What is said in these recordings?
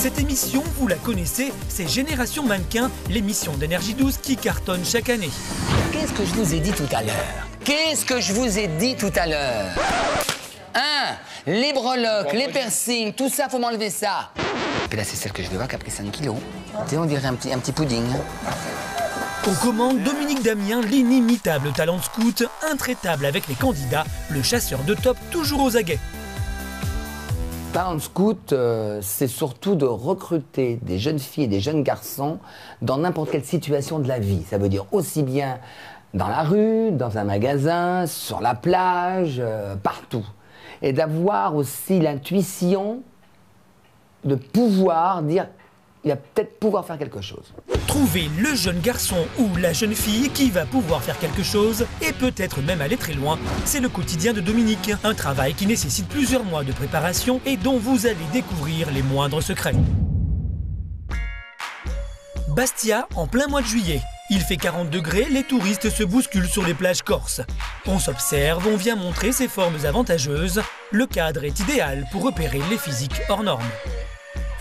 Cette émission, vous la connaissez, c'est Génération Mannequin, l'émission d'Énergie 12 qui cartonne chaque année. Qu'est-ce que je vous ai dit tout à l'heure? Qu'est-ce que je vous ai dit tout à l'heure? Hein? Les breloques, les piercings, tout ça, faut m'enlever ça. Et puis là, c'est celle que je vais voir qui a pris 5 kilos. Tu sais, on dirait un petit pudding. Aux commandes, Dominique Damien, l'inimitable talent de scout, intraitable avec les candidats, le chasseur de top toujours aux aguets. Talent scout, c'est surtout de recruter des jeunes filles et des jeunes garçons dans n'importe quelle situation de la vie. Ça veut dire aussi bien dans la rue, dans un magasin, sur la plage, partout. Et d'avoir aussi l'intuition de pouvoir dire, il va peut-être pouvoir faire quelque chose. Trouver le jeune garçon ou la jeune fille qui va pouvoir faire quelque chose et peut-être même aller très loin, c'est le quotidien de Dominique. Un travail qui nécessite plusieurs mois de préparation et dont vous allez découvrir les moindres secrets. Bastia, en plein mois de juillet. Il fait 40 degrés, les touristes se bousculent sur les plages corses. On s'observe, on vient montrer ses formes avantageuses. Le cadre est idéal pour repérer les physiques hors normes.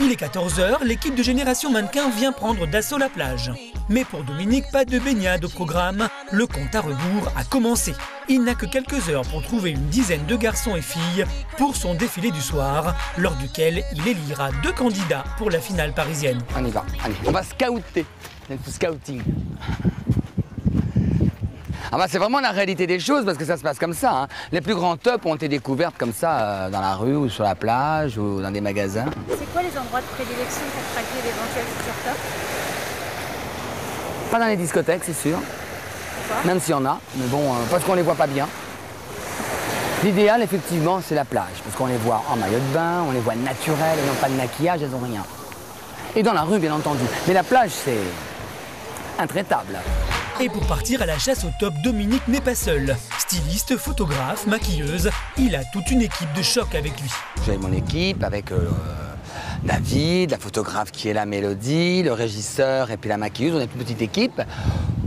Il est 14 h, l'équipe de Génération Mannequin vient prendre d'assaut la plage. Mais pour Dominique, pas de baignade au programme. Le compte à rebours a commencé. Il n'a que quelques heures pour trouver une dizaine de garçons et filles pour son défilé du soir, lors duquel il élira 2 candidats pour la finale parisienne. On y va, allez, on va scouter. C'est du scouting. Ah bah c'est vraiment la réalité des choses parce que ça se passe comme ça. Hein. Les plus grands tops ont été découvertes comme ça dans la rue ou sur la plage ou dans des magasins. C'est quoi les endroits de prédilection pour traquer d'éventuels futurs tops? Pas dans les discothèques, c'est sûr. Pourquoi? Même s'il y en a, mais bon, parce qu'on les voit pas bien. L'idéal, effectivement, c'est la plage, parce qu'on les voit en maillot de bain, on les voit naturels, elles n'ont pas de maquillage, elles n'ont rien. Et dans la rue, bien entendu. Mais la plage, c'est intraitable. Et pour partir à la chasse au top, Dominique n'est pas seul. Styliste, photographe, maquilleuse, il a toute une équipe de choc avec lui. J'ai mon équipe avec David, la photographe qui est la Mélodie, le régisseur et puis la maquilleuse. On est une petite équipe.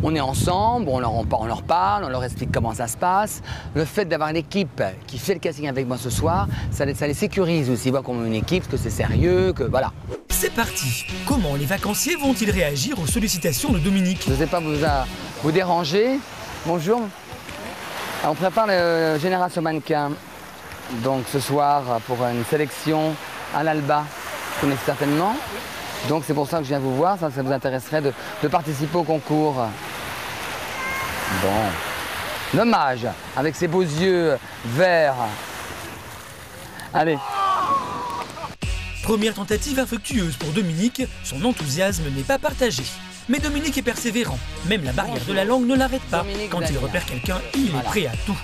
On est ensemble, on leur parle, on leur explique comment ça se passe. Le fait d'avoir une équipe qui fait le casting avec moi ce soir, ça les sécurise aussi. Ils voient qu'on est une équipe, que c'est sérieux, que voilà. C'est parti. Comment les vacanciers vont-ils réagir aux sollicitations de Dominique? Je ne sais pas vous déranger. Bonjour. On prépare la Génération Mannequin. Donc ce soir pour une sélection à l'Alba, vous connaissez certainement. Donc c'est pour ça que je viens vous voir, ça vous intéresserait de participer au concours. Bon. Dommage, avec ses beaux yeux verts. Allez. Première tentative infructueuse pour Dominique, son enthousiasme n'est pas partagé. Mais Dominique est persévérant, même la barrière de la langue ne l'arrête pas. Quand il repère quelqu'un, il est prêt à tout.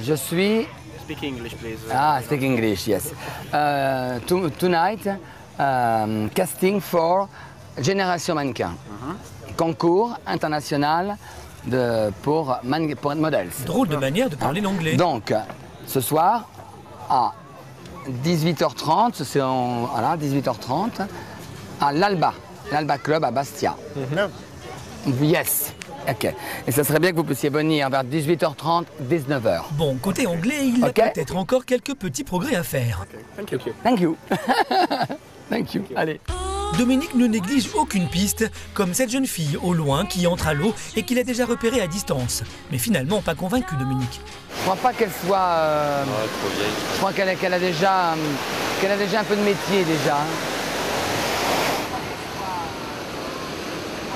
Je suis... Speak English, please. Ah, speak English, yes. Tonight, casting for Génération Mannequin. Concours international pour être modèle. Drôle de manière de parler l'anglais. Donc, ce soir, à 18h30, c'est voilà, 18h30, à l'Alba Club à Bastia. Yes. Ok. Et ça serait bien que vous puissiez venir vers 18h30, 19h. Bon, côté anglais, il a peut-être encore quelques petits progrès à faire. Thank you. Thank you. Thank you. Allez. Dominique ne néglige aucune piste, comme cette jeune fille au loin qui entre à l'eau et qu'il a déjà repérée à distance. Mais finalement, pas convaincu, Dominique. Je crois pas qu'elle soit... trop vieille. Je crois qu'elle a déjà un peu de métier déjà.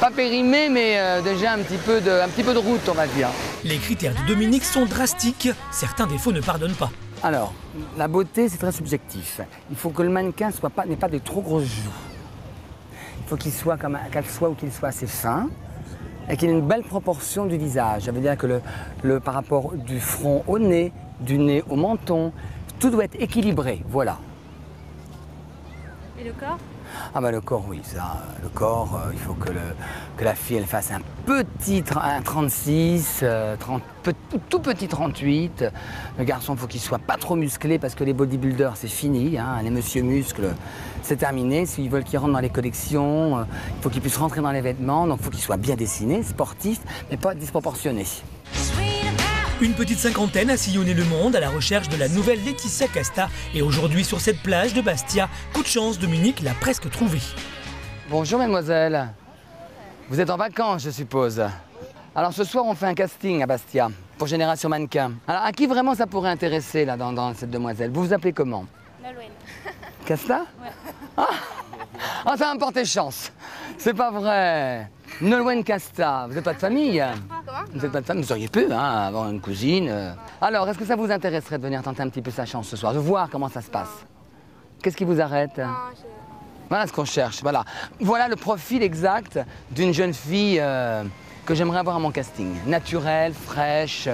Pas périmé, mais déjà un petit peu de route, on va dire. Les critères de Dominique sont drastiques. Certains défauts ne pardonnent pas. Alors, la beauté, c'est très subjectif. Il faut que le mannequin n'ait pas de trop grosses joues. Il faut qu'elle soit ou qu'il soit assez fin et qu'il ait une belle proportion du visage. Ça veut dire que par rapport du front au nez, du nez au menton, tout doit être équilibré, voilà. Et le corps? Ah bah le corps, oui, ça. Le corps, il faut que la fille elle fasse un petit 36, tout petit 38. Le garçon, il faut qu'il soit pas trop musclé parce que les bodybuilders, c'est fini. Hein, les monsieur muscles, c'est terminé. S'ils veulent qu'ils rentrent dans les collections, il faut qu'ils puissent rentrer dans les vêtements. Donc il faut qu'ils soient bien dessinés, sportifs, mais pas disproportionnés. Une petite cinquantaine a sillonné le monde à la recherche de la nouvelle Laetitia Casta. Et aujourd'hui, sur cette plage de Bastia, coup de chance, Dominique l'a presque trouvée. Bonjour mademoiselle. Vous êtes en vacances, je suppose. Alors ce soir, on fait un casting à Bastia pour Génération Mannequin. Alors à qui vraiment ça pourrait intéresser là dans cette demoiselle? Vous vous appelez comment? Nolwenn. Casta? Ouais. Ah, ça va me porter chance. C'est pas vrai. Nolwenn Casta, vous n'êtes pas de famille? Comment? Vous n'êtes pas de famille, vous auriez pu avoir une cousine. Alors, est-ce que ça vous intéresserait de venir tenter un petit peu sa chance ce soir, de voir comment ça se passe? Qu'est-ce qui vous arrête? Non, Voilà ce qu'on cherche, voilà. Voilà le profil exact d'une jeune fille que j'aimerais avoir à mon casting. Naturelle, fraîche,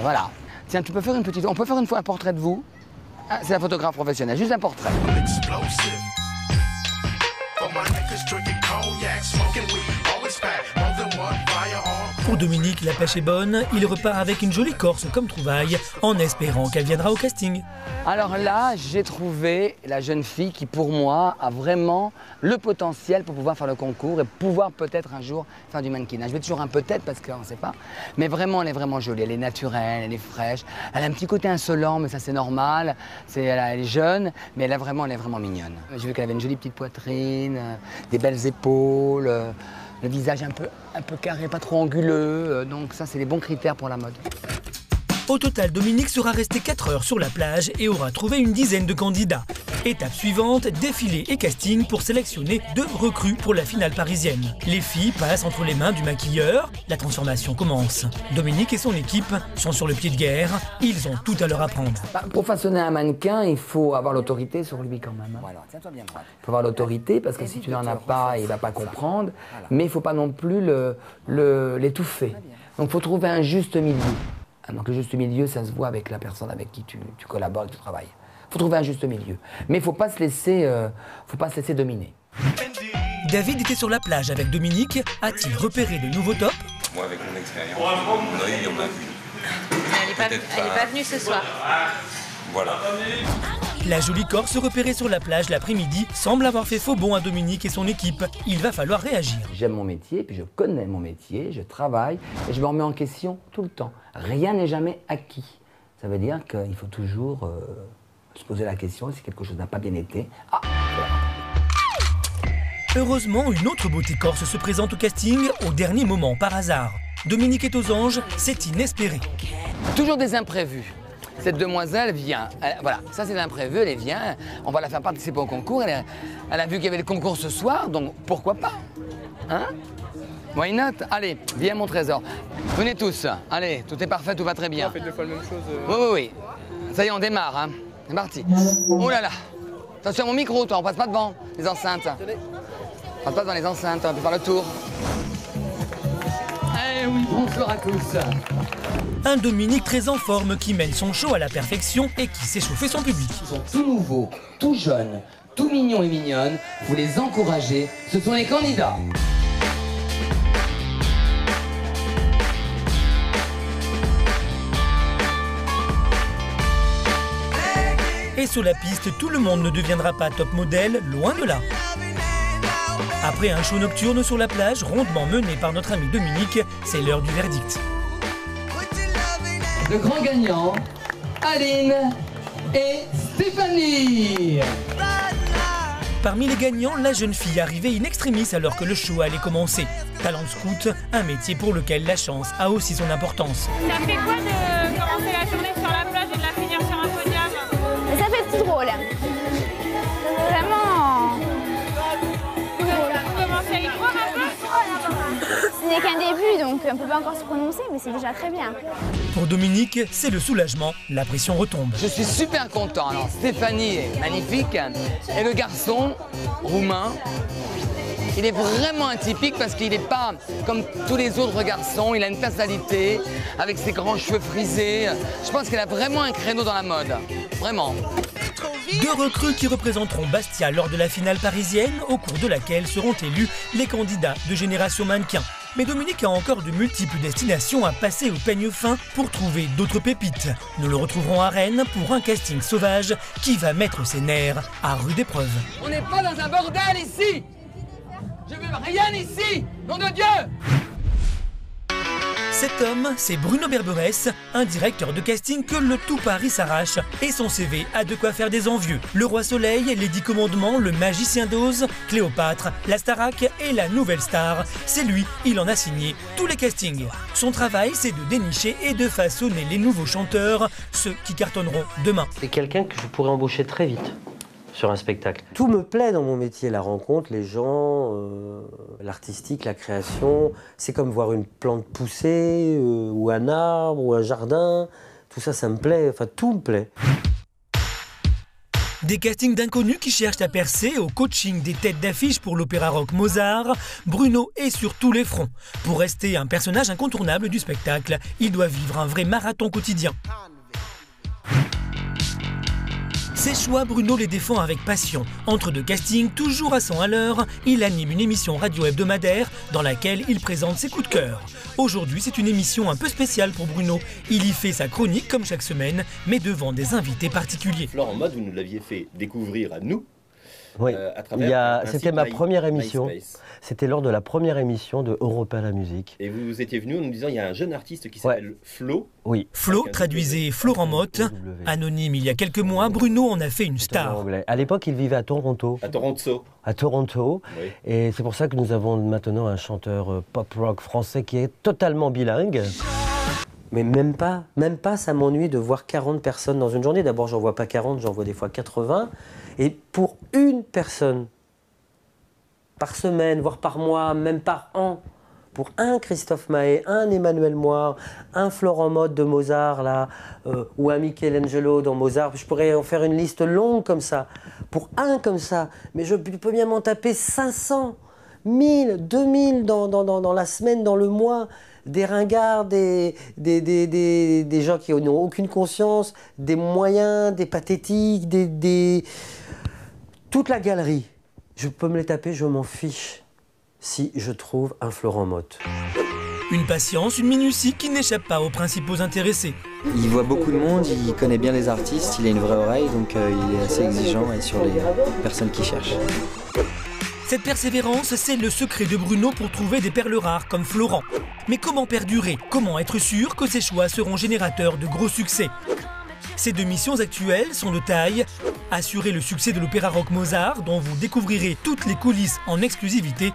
voilà. Tiens, tu peux faire une petite... On peut faire une fois un portrait de vous? Ah, c'est la photographe professionnelle, juste un portrait. Pour Dominique, la pêche est bonne. Il repart avec une jolie Corse comme trouvaille, en espérant qu'elle viendra au casting. Alors là, j'ai trouvé la jeune fille qui, pour moi, a vraiment le potentiel pour pouvoir faire le concours et pouvoir peut-être un jour faire du mannequinage. Je vais toujours un peut-être parce qu'on ne sait pas. Mais vraiment, elle est vraiment jolie. Elle est naturelle, elle est fraîche. Elle a un petit côté insolent, mais ça, c'est normal. Elle est jeune, mais elle est vraiment mignonne. J'ai vu qu'elle avait une jolie petite poitrine, des belles épaules, le visage un peu carré, pas trop anguleux. Donc ça, c'est les bons critères pour la mode. Au total, Dominique sera resté 4 heures sur la plage et aura trouvé une dizaine de candidats. Étape suivante, défilé et casting pour sélectionner 2 recrues pour la finale parisienne. Les filles passent entre les mains du maquilleur, la transformation commence. Dominique et son équipe sont sur le pied de guerre, ils ont tout à leur apprendre. Pour façonner un mannequin, il faut avoir l'autorité sur lui quand même. Voilà, tiens-toi bien droite. Il faut avoir l'autorité parce que si tu n'en as pas, il ne va pas comprendre. Mais il ne faut pas non plus l'étouffer. Donc il faut trouver un juste milieu. Donc le juste milieu, ça se voit avec la personne avec qui tu collabores et tu travailles. Il faut trouver un juste milieu. Mais il ne faut pas se laisser dominer. David était sur la plage avec Dominique. A-t-il repéré de nouveaux tops? Moi, avec mon expérience, mon œil, on a vu. Elle n'est pas venue ce soir. Voilà. La jolie Corse repérée sur la plage l'après-midi semble avoir fait faux bond à Dominique et son équipe. Il va falloir réagir. J'aime mon métier, puis je connais mon métier, je travaille et je me remets en question tout le temps. Rien n'est jamais acquis. Ça veut dire qu'il faut toujours se poser la question si quelque chose n'a pas bien été. Ah, Heureusement, une autre beauté corse se présente au casting au dernier moment par hasard. Dominique est aux anges, c'est inespéré. toujours des imprévus. Cette demoiselle vient, voilà, ça c'est l'imprévu, elle vient, on va la faire participer au concours, elle a vu qu'il y avait le concours ce soir, donc pourquoi pas, hein? Why not? Allez, viens mon trésor. Venez tous, allez, tout est parfait, tout va très bien. On fait 2 fois la même chose. Oui. Ça y est, on démarre, hein. C'est parti. Oh là là. Attention à mon micro, toi, on passe pas devant les enceintes. On passe pas devant les enceintes, on peut faire le tour. Eh oui, bonsoir à tous. Un Dominique très en forme qui mène son show à la perfection et qui sait chauffer son public. Ils sont tout nouveaux, tout jeunes, tout mignons et mignonnes. Vous les encouragez, ce sont les candidats. Et sur la piste, tout le monde ne deviendra pas top modèle, loin de là. Après un show nocturne sur la plage, rondement mené par notre ami Dominique, c'est l'heure du verdict. Le grand gagnant, Aline et Stéphanie. Parmi les gagnants, la jeune fille arrivée in extremis alors que le show allait commencer. Talent scout, un métier pour lequel la chance a aussi son importance. Ça fait quoi de commencer la journée sur la plage et de la finir sur un podium? Ça fait tout drôle. Vraiment. Vous commencez à y croire un peu? Ce n'est qu'un début, donc on ne peut pas encore se prononcer, mais c'est déjà très bien. Pour Dominique, c'est le soulagement, la pression retombe. Je suis super content. Alors Stéphanie est magnifique et le garçon roumain, il est vraiment atypique parce qu'il n'est pas comme tous les autres garçons. Il a une personnalité avec ses grands cheveux frisés. Je pense qu'il a vraiment un créneau dans la mode. Vraiment. 2 recrues qui représenteront Bastia lors de la finale parisienne, au cours de laquelle seront élus les candidats de Génération Mannequin. Mais Dominique a encore de multiples destinations à passer au peigne fin pour trouver d'autres pépites. Nous le retrouverons à Rennes pour un casting sauvage qui va mettre ses nerfs à rude épreuve. On n'est pas dans un bordel ici. Je veux rien ici, nom de Dieu. Cet homme, c'est Bruno Berberès, un directeur de casting que le tout Paris s'arrache. Et son CV a de quoi faire des envieux. Le Roi Soleil, les 10 commandements, le Magicien d'Oz, Cléopâtre, la Starac et la Nouvelle Star. C'est lui, il en a signé tous les castings. Son travail, c'est de dénicher et de façonner les nouveaux chanteurs, ceux qui cartonneront demain. C'est quelqu'un que je pourrais embaucher très vite sur un spectacle. Tout me plaît dans mon métier, la rencontre, les gens, l'artistique, la création. C'est comme voir une plante pousser, ou un arbre, ou un jardin. Tout ça, ça me plaît, enfin tout me plaît. Des castings d'inconnus qui cherchent à percer, au coaching des têtes d'affiche pour l'opéra rock Mozart, Bruno est sur tous les fronts. Pour rester un personnage incontournable du spectacle, il doit vivre un vrai marathon quotidien. Ses choix, Bruno les défend avec passion. Entre deux castings, toujours à 100 à l'heure, il anime une émission radio hebdomadaire dans laquelle il présente ses coups de cœur. Aujourd'hui, c'est une émission un peu spéciale pour Bruno. Il y fait sa chronique comme chaque semaine, mais devant des invités particuliers. Florent Mode, vous nous l'aviez fait découvrir à nous. Oui, à travers c'était ma première émission. C'était lors de la première émission de Europe 1 La Musique. Et vous étiez venu en nous disant il y a un jeune artiste qui s'appelle Flo. Oui. Flo, traduisez Florent Mott. Anonyme il y a quelques mois, Bruno en a fait une star. À l'époque, il vivait à Toronto. À Toronto. À Toronto. Oui. Et c'est pour ça que nous avons maintenant un chanteur pop-rock français qui est totalement bilingue. Mais même pas, ça m'ennuie de voir 40 personnes dans une journée. D'abord, j'en vois pas 40, j'en vois des fois 80. Et pour une personne, par semaine, voire par mois, même par an, pour un Christophe Mahé, un Emmanuel Moire, un Florent Mott de Mozart, là, ou un Michelangelo dans Mozart, je pourrais en faire une liste longue comme ça. Pour un comme ça, mais je peux bien m'en taper 500, 1000, 2000 dans la semaine, dans le mois. Des ringards, des gens qui n'ont aucune conscience, des moyens, des pathétiques, toute la galerie. Je peux me les taper, je m'en fiche si je trouve un Florent Mott. Une patience, une minutie qui n'échappe pas aux principaux intéressés. Il voit beaucoup de monde, il connaît bien les artistes, il a une vraie oreille, donc il est assez exigeant et sur les personnes qui cherchent. Cette persévérance, c'est le secret de Bruno pour trouver des perles rares comme Florent. Mais comment perdurer? Comment être sûr que ses choix seront générateurs de gros succès? Ces deux missions actuelles sont de taille. Assurer le succès de l'opéra rock Mozart, dont vous découvrirez toutes les coulisses en exclusivité.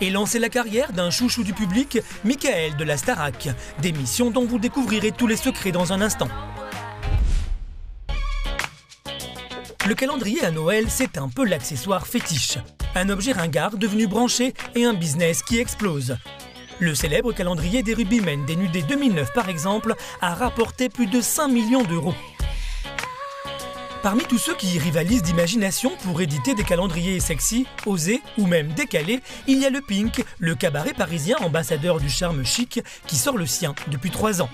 Et lancer la carrière d'un chouchou du public, Michael de la Starac. Des missions dont vous découvrirez tous les secrets dans un instant. Le calendrier à Noël, c'est un peu l'accessoire fétiche. Un objet ringard devenu branché et un business qui explose. Le célèbre calendrier des Rugbymen dénudés 2009 par exemple a rapporté plus de 5 millions d'euros. Parmi tous ceux qui rivalisent d'imagination pour éditer des calendriers sexy, osés ou même décalés, il y a le Pink, le cabaret parisien ambassadeur du charme chic qui sort le sien depuis 3 ans.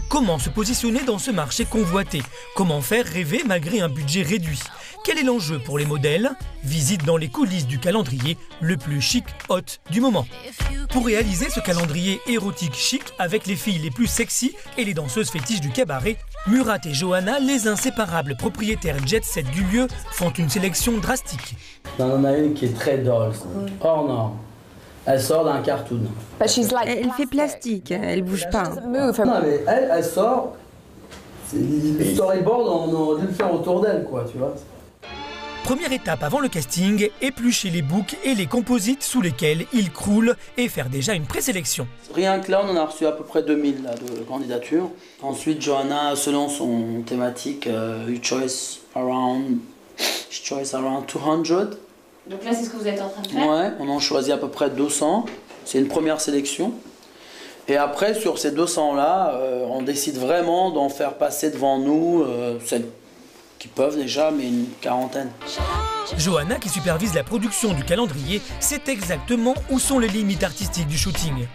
Comment se positionner dans ce marché convoité? Comment faire rêver malgré un budget réduit? Quel est l'enjeu pour les modèles? Visite dans les coulisses du calendrier, le plus chic hot du moment. Pour réaliser ce calendrier érotique chic avec les filles les plus sexy et les danseuses fétiches du cabaret, Murat et Johanna, les inséparables propriétaires jet-set du lieu, font une sélection drastique. On en a une qui est très dolls, hors norme. Elle sort d'un cartoon. Elle fait plastique, elle bouge pas. Non mais elle sort, le storyboard on aurait dû le faire autour d'elle quoi, tu vois. Première étape avant le casting, éplucher les books et les composites sous lesquels il croule et faire déjà une présélection. Rien que là, on en a reçu à peu près 2000 là, de candidatures. Ensuite, Johanna, selon son thématique, choice around 200. Donc là, c'est ce que vous êtes en train de faire? Ouais, on en choisit à peu près 200. C'est une première sélection. Et après, sur ces 200-là, on décide vraiment d'en faire passer devant nous celles qui peuvent déjà, mais une quarantaine. Johanna, qui supervise la production du calendrier, sait exactement où sont les limites artistiques du shooting.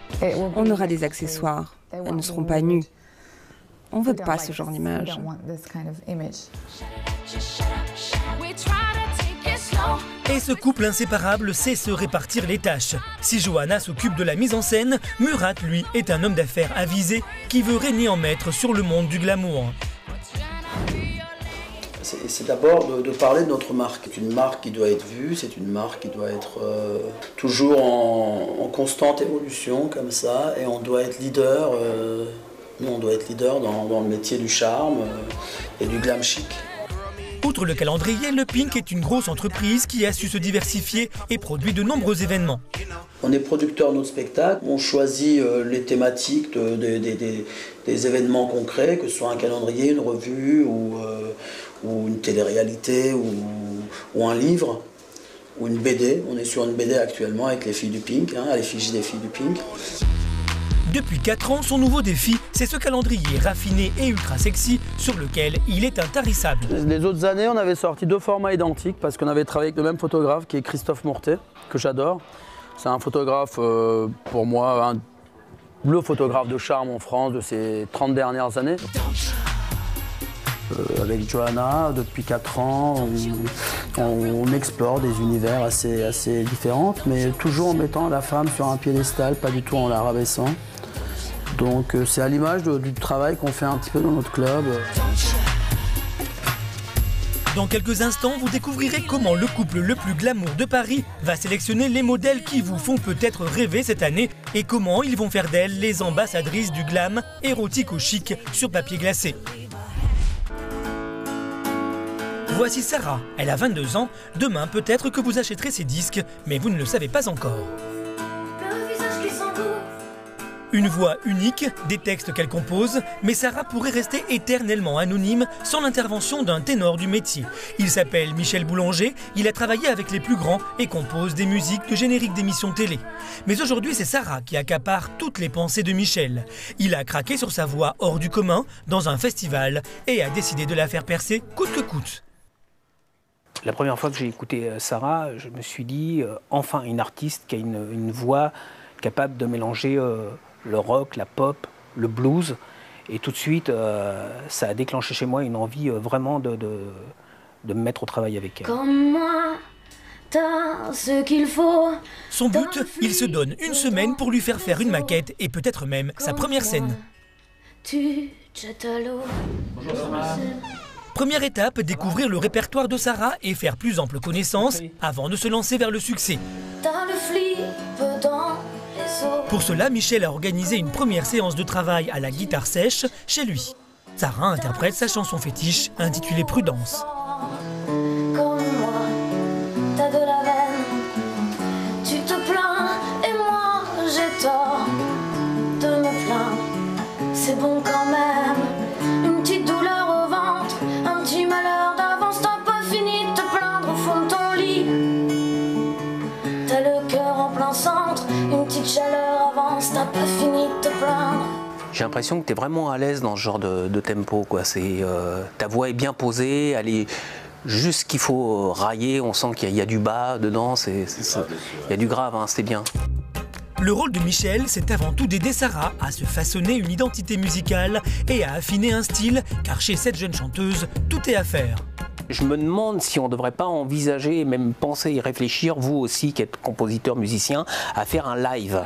On aura des accessoires. Elles ne seront pas nues. On ne veut pas ce genre d'image. Et ce couple inséparable sait se répartir les tâches. Si Johanna s'occupe de la mise en scène, Murat, lui, est un homme d'affaires avisé qui veut régner en maître sur le monde du glamour. C'est d'abord de parler de notre marque. C'est une marque qui doit être vue, c'est une marque qui doit être toujours en constante évolution comme ça, et on doit être leader. Nous, on doit être leader dans le métier du charme et du glam chic. Outre le calendrier, le Pink est une grosse entreprise qui a su se diversifier et produit de nombreux événements. On est producteur de nos spectacles, on choisit les thématiques des événements concrets, que ce soit un calendrier, une revue ou une télé-réalité ou un livre ou une BD. On est sur une BD actuellement avec les filles du Pink, à l'effigie des filles du Pink. Depuis 4 ans, son nouveau défi, c'est ce calendrier raffiné et ultra sexy sur lequel il est intarissable. Les autres années, on avait sorti 2 formats identiques parce qu'on avait travaillé avec le même photographe qui est Christophe Mourtet, que j'adore. C'est un photographe, pour moi, le photographe de charme en France de ces 30 dernières années. Avec Johanna, depuis 4 ans, on explore des univers assez différents, mais toujours en mettant la femme sur un piédestal, pas du tout en la rabaissant. Donc c'est à l'image du travail qu'on fait un petit peu dans notre club. Dans quelques instants, vous découvrirez comment le couple le plus glamour de Paris va sélectionner les modèles qui vous font peut-être rêver cette année et comment ils vont faire d'elles les ambassadrices du glam érotique au chic sur papier glacé. Voici Sarah, elle a 22 ans. Demain, peut-être que vous achèterez ses disques, mais vous ne le savez pas encore. Une voix unique, des textes qu'elle compose, mais Sarah pourrait rester éternellement anonyme sans l'intervention d'un ténor du métier. Il s'appelle Michel Boulanger, il a travaillé avec les plus grands et compose des musiques de génériques d'émissions télé. Mais aujourd'hui, c'est Sarah qui accapare toutes les pensées de Michel. Il a craqué sur sa voix hors du commun dans un festival et a décidé de la faire percer coûte que coûte. La première fois que j'ai écouté Sarah, je me suis dit, enfin une artiste qui a une voix capable de mélanger le rock, la pop, le blues. Et tout de suite, ça a déclenché chez moi une envie vraiment de me mettre au travail avec elle. Comme moi, t'as ce qu'il faut. Son but, il se donne une semaine pour lui faire faire une maquette et peut-être même sa première scène. Tu jettes à l'eau. Bonjour Sarah. Première étape, découvrir le répertoire de Sarah et faire plus ample connaissance avant de se lancer vers le succès. T'as le flip dans les os. Pour cela, Michel a organisé une première séance de travail à la guitare sèche chez lui. Sarah interprète sa chanson fétiche intitulée Prudence. Comme moi, t'as de la veine. Tu te plains et moi j'ai tort de me plaindre. C'est bon quand même, une petite douleur au ventre, un petit malheur d'avance, t'as pas fini de te plaindre au fond de ton lit. T'as le cœur en plein centre, une petite chaleur avance, t'as pas fini de te plaindre. J'ai l'impression que tu es vraiment à l'aise dans ce genre de tempo, quoi. Ta voix est bien posée, elle est juste ce qu'il faut railler, on sent qu'il y a du bas dedans, il y a du grave, hein, c'est bien. Le rôle de Michel, c'est avant tout d'aider Sarah à se façonner une identité musicale et à affiner un style, car chez cette jeune chanteuse, tout est à faire. Je me demande si on ne devrait pas envisager, même penser et réfléchir, vous aussi qui êtes compositeur, musicien, à faire un live.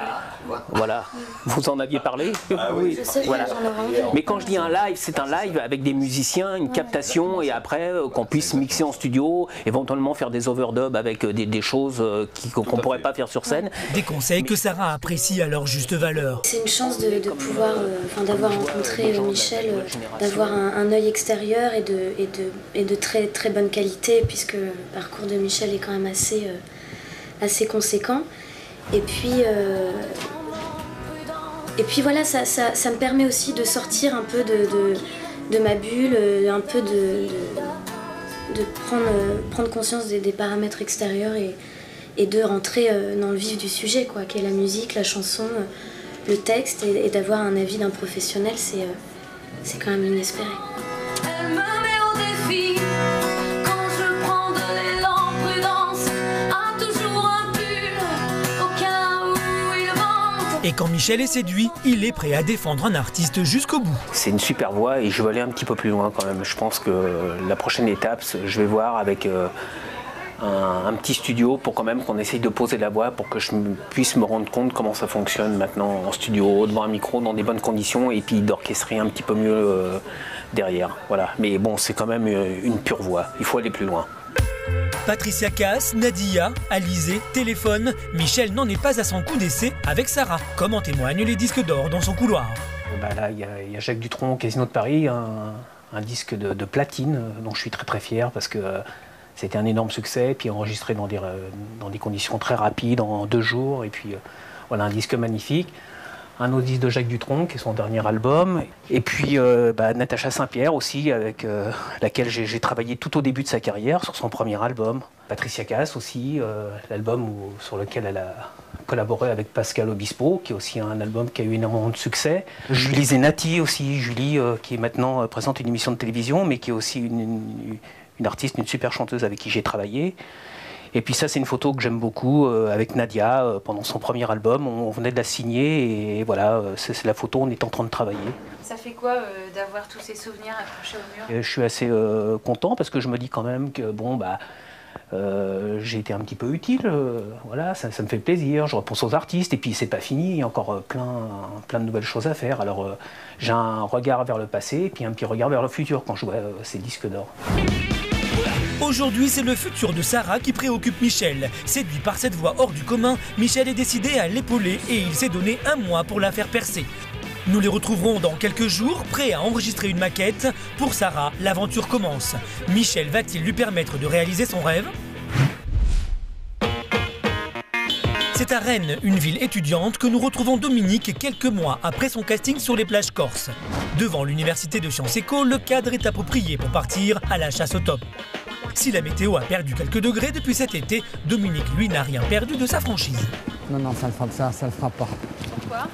Voilà. Vous en aviez parlé? Ah oui. Je sais, voilà. j'en ai vraiment. Mais quand je dis un live, c'est un live avec des musiciens, une captation, et après qu'on puisse mixer en studio, éventuellement faire des overdubs avec des choses qu'on ne pourrait pas faire sur scène. Des conseils que Sarah apprécie à leur juste valeur. C'est une chance de pouvoir, d'avoir rencontré Michel, d'avoir un œil extérieur et de très bonne qualité, puisque le parcours de Michel est quand même assez conséquent. Et puis voilà, ça me permet aussi de sortir un peu de ma bulle, un peu de prendre conscience des paramètres extérieurs et de rentrer dans le vif du sujet, quoi, qui est la musique, la chanson, le texte, et d'avoir un avis d'un professionnel, c'est quand même inespéré. Elle me met au défi quand je prends de l'élan. Prudence a toujours un pull au cas où il vente. Et quand Michel est séduit, il est prêt à défendre un artiste jusqu'au bout. C'est une super voix et je veux aller un petit peu plus loin quand même. Je pense que la prochaine étape, je vais voir avec un petit studio pour quand même qu'on essaye de poser la voix pour que je puisse me rendre compte comment ça fonctionne maintenant en studio, devant un micro, dans des bonnes conditions, et puis d'orchestrer un petit peu mieux derrière. Voilà. Mais bon, c'est quand même une pure voix. Il faut aller plus loin. Patricia Cass, Nadia, Alizé, téléphone. Michel n'en est pas à son coup d'essai avec Sarah, comme en témoignent les disques d'or dans son couloir. Là, il y a Jacques Dutronc, Casino de Paris, un disque de platine dont je suis très fier parce que c'était un énorme succès, puis enregistré dans des conditions très rapides, en 2 jours, et puis voilà, un disque magnifique. Un autre disque de Jacques Dutronc, qui est son dernier album. Et puis Natacha Saint-Pierre aussi, avec laquelle j'ai travaillé tout au début de sa carrière, sur son premier album. Patricia Cass aussi, l'album sur lequel elle a collaboré avec Pascal Obispo, qui est aussi un album qui a eu énormément de succès. Julie Zenati aussi, Julie qui est maintenant présente une émission de télévision, mais qui est aussi une artiste, une super chanteuse avec qui j'ai travaillé. Et puis ça, c'est une photo que j'aime beaucoup avec Nadia pendant son premier album. On venait de la signer et voilà, c'est la photo, on est en train de travailler. Ça fait quoi d'avoir tous ces souvenirs accrochés au mur? Et je suis assez content parce que je me dis quand même que bon, j'ai été un petit peu utile. Voilà, ça me fait plaisir. Je repense aux artistes et puis c'est pas fini. Il y a encore plein de nouvelles choses à faire. Alors j'ai un regard vers le passé et puis un petit regard vers le futur quand je vois ces disques d'or. Aujourd'hui, c'est le futur de Sarah qui préoccupe Michel. Séduit par cette voix hors du commun, Michel est décidé à l'épauler et il s'est donné 1 mois pour la faire percer. Nous les retrouverons dans quelques jours, prêts à enregistrer une maquette. Pour Sarah, l'aventure commence. Michel va-t-il lui permettre de réaliser son rêve ? C'est à Rennes, une ville étudiante, que nous retrouvons Dominique quelques mois après son casting sur les plages corses. Devant l'université de Sciences Éco, le cadre est approprié pour partir à la chasse au top. Si la météo a perdu quelques degrés depuis cet été, Dominique, lui, n'a rien perdu de sa franchise. Non, ça le fera pas. Pourquoi ?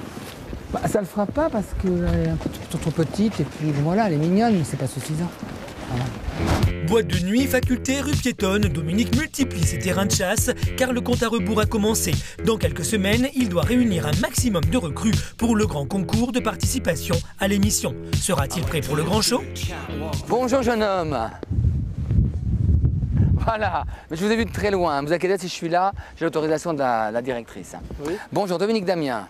Ça le fera pas parce qu'elle est un peu trop petite et puis voilà, elle est mignonne, mais c'est pas suffisant. Voilà. Boîte de nuit, faculté, rue piétonne, Dominique multiplie ses terrains de chasse car le compte à rebours a commencé. Dans quelques semaines, il doit réunir un maximum de recrues pour le grand concours de participation à l'émission. Sera-t-il prêt pour le grand show ? Bonjour jeune homme. Voilà, mais je vous ai vu de très loin. Vous inquiétez, si je suis là, j'ai l'autorisation de la directrice. Oui. Bonjour, Dominique Damien.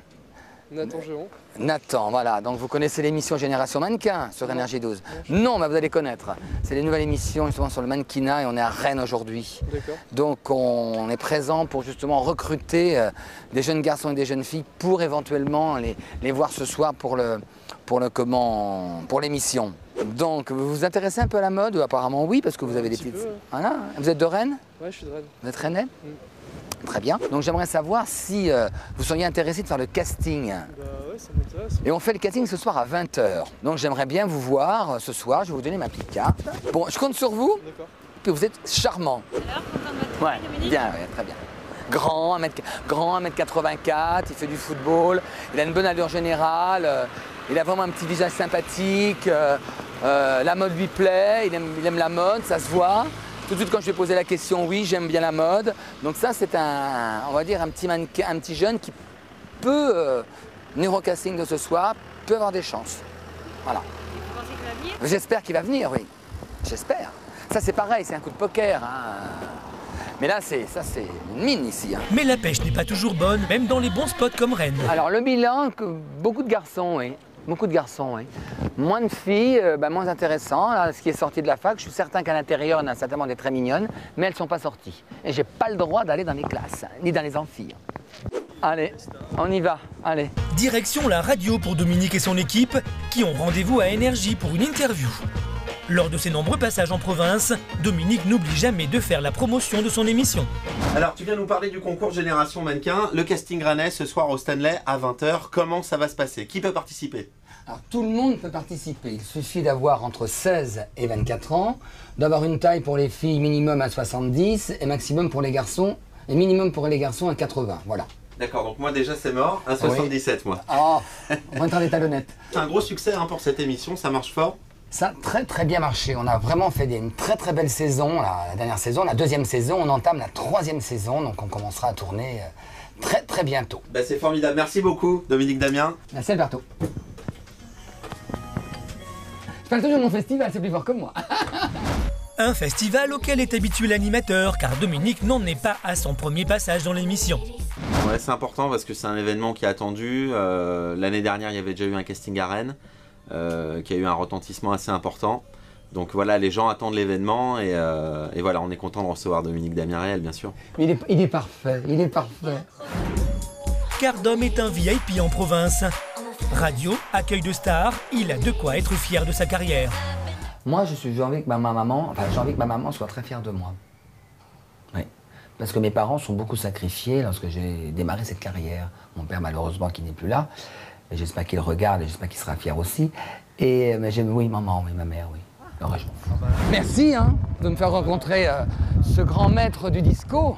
Nathan Géant. Nathan, voilà. Donc vous connaissez l'émission Génération Mannequin sur Énergie 12 ? Non, mais vous allez connaître. C'est les nouvelles émissions justement sur le mannequinat et on est à Rennes aujourd'hui. D'accord. Donc on est présent pour justement recruter des jeunes garçons et des jeunes filles pour éventuellement les voir ce soir pour l'émission. Donc, vous vous intéressez un peu à la mode? Apparemment oui, parce que vous avez des petites... Voilà. Vous êtes de Rennes? Ouais, je suis de Rennes. Vous êtes rennais? Très bien. Donc j'aimerais savoir si vous seriez intéressé de faire le casting. Bah ouais, ça m'intéresse. Et on fait le casting ce soir à 20h. Donc j'aimerais bien vous voir ce soir, je vais vous donner ma petite carte. Bon, je compte sur vous. D'accord. Que vous êtes charmant. Alors, content de votre travail, Dominique ? Bien, ouais, très bien. Grand, 1m84, il fait du football, il a une bonne allure générale, il a vraiment un petit visage sympathique, la mode lui plaît, il aime la mode, ça se voit. Tout de suite quand je lui ai posé la question, oui, j'aime bien la mode. Donc ça, c'est on va dire un petit jeune qui peut, venir au casting de ce soir, peut avoir des chances. Voilà. Vous pensez qu'il va venir ? J'espère qu'il va venir, oui. J'espère. Ça, c'est pareil, c'est un coup de poker. Hein. Mais là, c'est une mine ici. Hein. Mais la pêche n'est pas toujours bonne, même dans les bons spots comme Rennes. Alors, le bilan, beaucoup de garçons, oui. Beaucoup de garçons, oui. Moins de filles, moins intéressant. Là, ce qui est sorti de la fac, je suis certain qu'à l'intérieur, il y en a certainement des très mignonnes, mais elles ne sont pas sorties. Et j'ai pas le droit d'aller dans les classes, ni dans les amphis. Allez, on y va, allez. Direction la radio pour Dominique et son équipe, qui ont rendez-vous à Énergie pour une interview. Lors de ses nombreux passages en province, Dominique n'oublie jamais de faire la promotion de son émission. Alors, tu viens nous parler du concours Génération Mannequin, le casting rennais ce soir au Stanley à 20h. Comment ça va se passer? Qui peut participer? Alors, tout le monde peut participer. Il suffit d'avoir entre 16 et 24 ans, d'avoir une taille pour les filles minimum à 70 et maximum pour les garçons, et minimum pour les garçons à 80. Voilà. D'accord, donc moi déjà c'est mort, à 77 moi. Oh, on va être des talonnettes. C'est un gros succès hein, pour cette émission, ça marche fort. Ça a très bien marché. On a vraiment fait une très belle saison, la dernière saison, la deuxième saison. On entame la troisième saison, donc on commencera à tourner très bientôt. Bah, c'est formidable. Merci beaucoup, Dominique Damien. Merci Alberto. Je parle toujours de mon festival, c'est plus fort que moi. Un festival auquel est habitué l'animateur, car Dominique n'en est pas à son premier passage dans l'émission. Ouais, c'est important parce que c'est un événement qui est attendu. L'année dernière, il y avait déjà eu un casting à Rennes. qui a eu un retentissement assez important. Donc voilà, les gens attendent l'événement et voilà, on est content de recevoir Dominique Damien-Réel, bien sûr. Il est parfait, il est parfait. Car Dom est un VIP en province. Radio, accueil de stars, il a de quoi être fier de sa carrière. Moi, j'ai envie que ma maman soit très fière de moi. Oui. Parce que mes parents sont beaucoup sacrifiés lorsque j'ai démarré cette carrière. Mon père, malheureusement, qui n'est plus là. J'espère qu'il regarde et j'espère qu'il sera fier aussi. Mais j'aime, oui, maman, oui, ma mère, oui. Merci de me faire rencontrer ce grand maître du disco.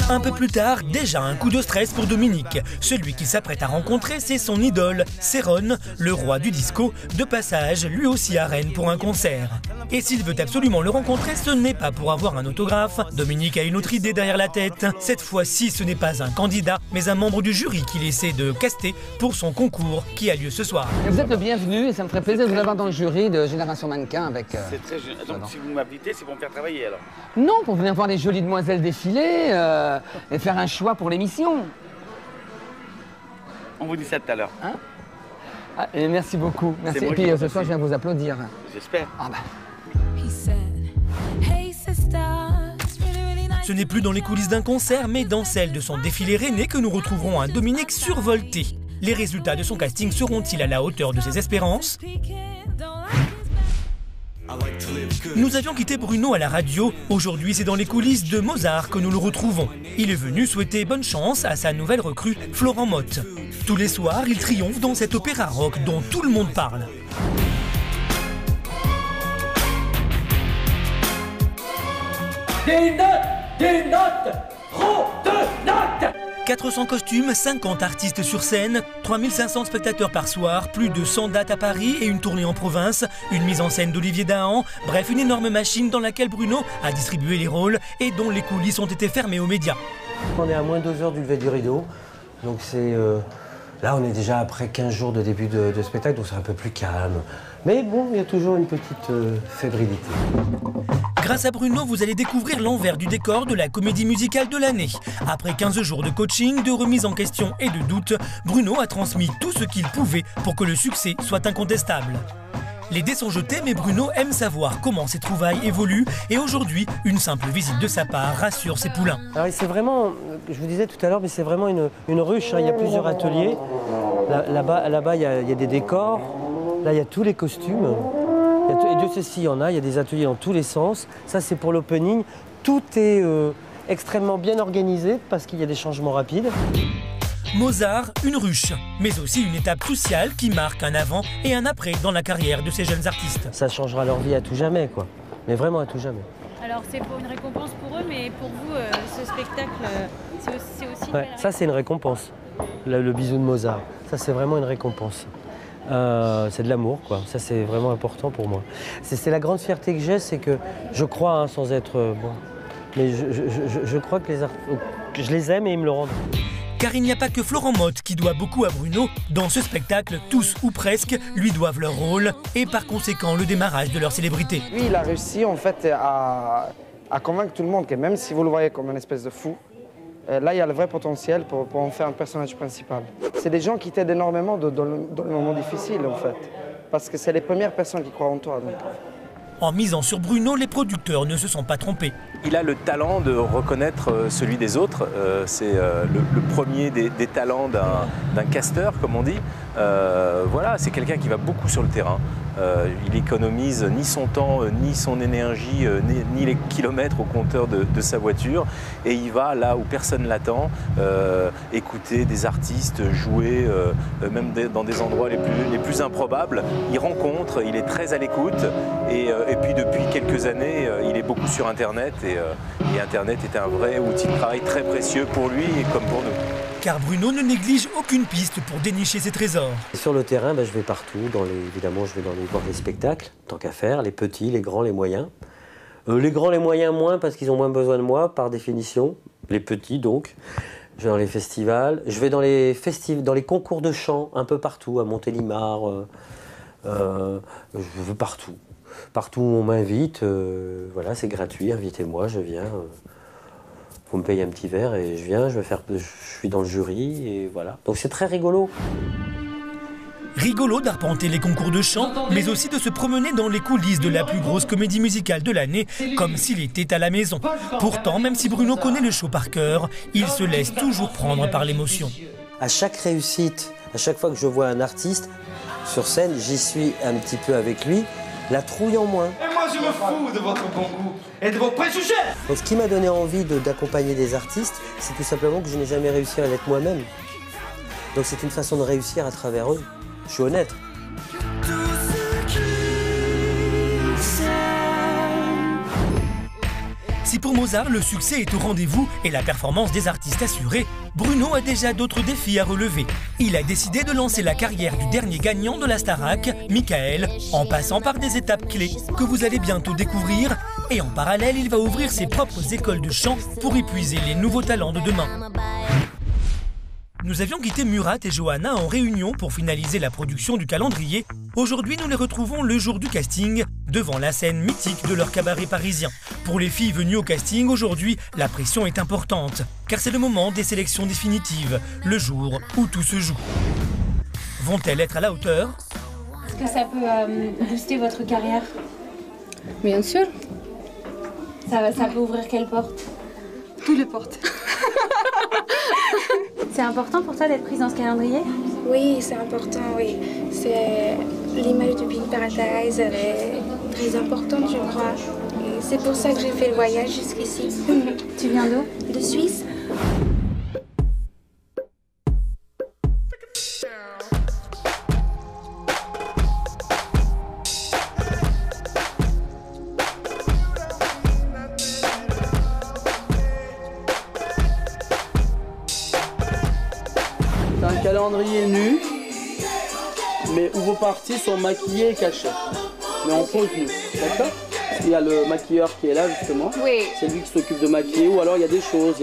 Un peu plus tard, déjà un coup de stress pour Dominique. Celui qu'il s'apprête à rencontrer, c'est son idole, Céron, le roi du disco, de passage, lui aussi à Rennes pour un concert. Et s'il veut absolument le rencontrer, ce n'est pas pour avoir un autographe. Dominique a une autre idée derrière la tête. Cette fois-ci, ce n'est pas un candidat, mais un membre du jury qu'il essaie de caster pour son concours qui a lieu ce soir. Et vous êtes le bienvenu et ça me ferait plaisir de vous avoir dans le jury de Génération Mannequin avec... C'est très génial. Donc si vous m'invitez, c'est pour me faire travailler alors? Non, pour venir voir les jolies demoiselles défiler et faire un choix pour l'émission. On vous dit ça tout à l'heure. Et merci beaucoup. Merci. Et puis ce soir, je viens vous applaudir. J'espère. Ce n'est plus dans les coulisses d'un concert, mais dans celle de son défilé rennais que nous retrouverons un Dominique survolté. Les résultats de son casting seront-ils à la hauteur de ses espérances? Nous avions quitté Bruno à la radio. Aujourd'hui, c'est dans les coulisses de Mozart que nous le retrouvons. Il est venu souhaiter bonne chance à sa nouvelle recrue, Florent Mott. Tous les soirs, il triomphe dans cet opéra rock dont tout le monde parle. Des notes, trop de notes. 400 costumes, 50 artistes sur scène, 3500 spectateurs par soir, plus de 100 dates à Paris et une tournée en province, une mise en scène d'Olivier Dahan, bref une énorme machine dans laquelle Bruno a distribué les rôles et dont les coulisses ont été fermées aux médias. On est à moins de 2 heures du lever du rideau, donc c'est... Là on est déjà après 15 jours de début de spectacle, donc c'est un peu plus calme. Mais bon, il y a toujours une petite fébrilité. Grâce à Bruno, vous allez découvrir l'envers du décor de la comédie musicale de l'année. Après 15 jours de coaching, de remise en question et de doute, Bruno a transmis tout ce qu'il pouvait pour que le succès soit incontestable. Les dés sont jetés, mais Bruno aime savoir comment ses trouvailles évoluent et aujourd'hui, une simple visite de sa part rassure ses poulains. Alors c'est vraiment, je vous disais tout à l'heure, mais c'est vraiment une ruche, il y a plusieurs ateliers. Là-bas, il y a des décors, là il y a tous les costumes. Et Dieu sait s'il y en a, il y a des ateliers dans tous les sens. Ça, c'est pour l'opening. Tout est extrêmement bien organisé parce qu'il y a des changements rapides. Mozart, une ruche, mais aussi une étape cruciale qui marque un avant et un après dans la carrière de ces jeunes artistes. Ça changera leur vie à tout jamais, quoi. Mais vraiment à tout jamais. Alors, c'est pour une récompense pour eux, mais pour vous, ce spectacle, c'est aussi... Ouais, ça, c'est une récompense. Le bisou de Mozart. Ça, c'est vraiment une récompense. C'est de l'amour, quoi. Ça, c'est vraiment important pour moi. C'est la grande fierté que j'ai, c'est que je crois, sans être bon, mais je crois que je les aime et ils me le rendent. Car il n'y a pas que Florent Mott qui doit beaucoup à Bruno. Dans ce spectacle, tous ou presque lui doivent leur rôle et par conséquent le démarrage de leur célébrité. Lui, il a réussi en fait à convaincre tout le monde que même si vous le voyez comme une espèce de fou, là, il y a le vrai potentiel pour en faire un personnage principal. C'est des gens qui t'aident énormément dans les moments difficiles, en fait. Parce que c'est les premières personnes qui croient en toi. Donc. En misant sur Bruno, les producteurs ne se sont pas trompés. Il a le talent de reconnaître celui des autres. C'est le premier des talents d'un casteur, comme on dit. Voilà, c'est quelqu'un qui va beaucoup sur le terrain. Il économise ni son temps, ni son énergie, ni les kilomètres au compteur de sa voiture. Et il va là où personne l'attend, écouter des artistes jouer, même dans des endroits les plus improbables. Il rencontre, il est très à l'écoute. Et puis depuis quelques années, il est beaucoup sur Internet. Et Internet est un vrai outil de travail très précieux pour lui et comme pour nous. Car Bruno ne néglige aucune piste pour dénicher ses trésors. Sur le terrain, je vais partout. Évidemment, je vais voir des spectacles, tant qu'à faire, les petits, les grands, les moyens. Les grands, les moyens, moins, parce qu'ils ont moins besoin de moi, par définition. Les petits, donc. Je vais dans les festivals. Je vais dans les concours de chant, un peu partout, à Montélimar. Je veux partout. Partout où on m'invite, voilà, c'est gratuit, invitez-moi, je viens. Vous me payez un petit verre et je viens, je suis dans le jury et voilà. Donc c'est très rigolo. Rigolo d'arpenter les concours de chant, mais aussi de se promener dans les coulisses de la plus grosse comédie musicale de l'année, comme s'il était à la maison. Pourtant, même si Bruno connaît le show par cœur, il se laisse toujours prendre par l'émotion. À chaque réussite, à chaque fois que je vois un artiste sur scène, j'y suis un petit peu avec lui, la trouille en moins. Et moi je me fous de votre bon goût et de vos préjugés. Donc ce qui m'a donné envie d'accompagner des artistes, c'est tout simplement que je n'ai jamais réussi à l'être moi-même. Donc c'est une façon de réussir à travers eux. Je suis honnête. Si pour Mozart, le succès est au rendez-vous et la performance des artistes assurée, Bruno a déjà d'autres défis à relever. Il a décidé de lancer la carrière du dernier gagnant de la Starac, Michael, en passant par des étapes clés que vous allez bientôt découvrir. Et en parallèle, il va ouvrir ses propres écoles de chant pour épuiser les nouveaux talents de demain. Nous avions quitté Murat et Johanna en réunion pour finaliser la production du calendrier. Aujourd'hui, nous les retrouvons le jour du casting, devant la scène mythique de leur cabaret parisien. Pour les filles venues au casting aujourd'hui, la pression est importante, car c'est le moment des sélections définitives, le jour où tout se joue. Vont-elles être à la hauteur? Est-ce que ça peut booster votre carrière? Bien sûr. Ça peut ouvrir quelle porte? Toutes les portes. C'est important pour toi d'être prise dans ce calendrier? Oui, c'est important, oui. C'est l'image du Pink Paradise, elle est très importante, je crois. C'est pour ça que j'ai fait le voyage jusqu'ici. Tu viens d'où? De Suisse. C'est un calendrier nu, mais où vos parties sont maquillées et cachées, mais en pose nue, d'accord? Il y a le maquilleur qui est là justement, oui. C'est lui qui s'occupe de maquiller, ou alors il y a des choses,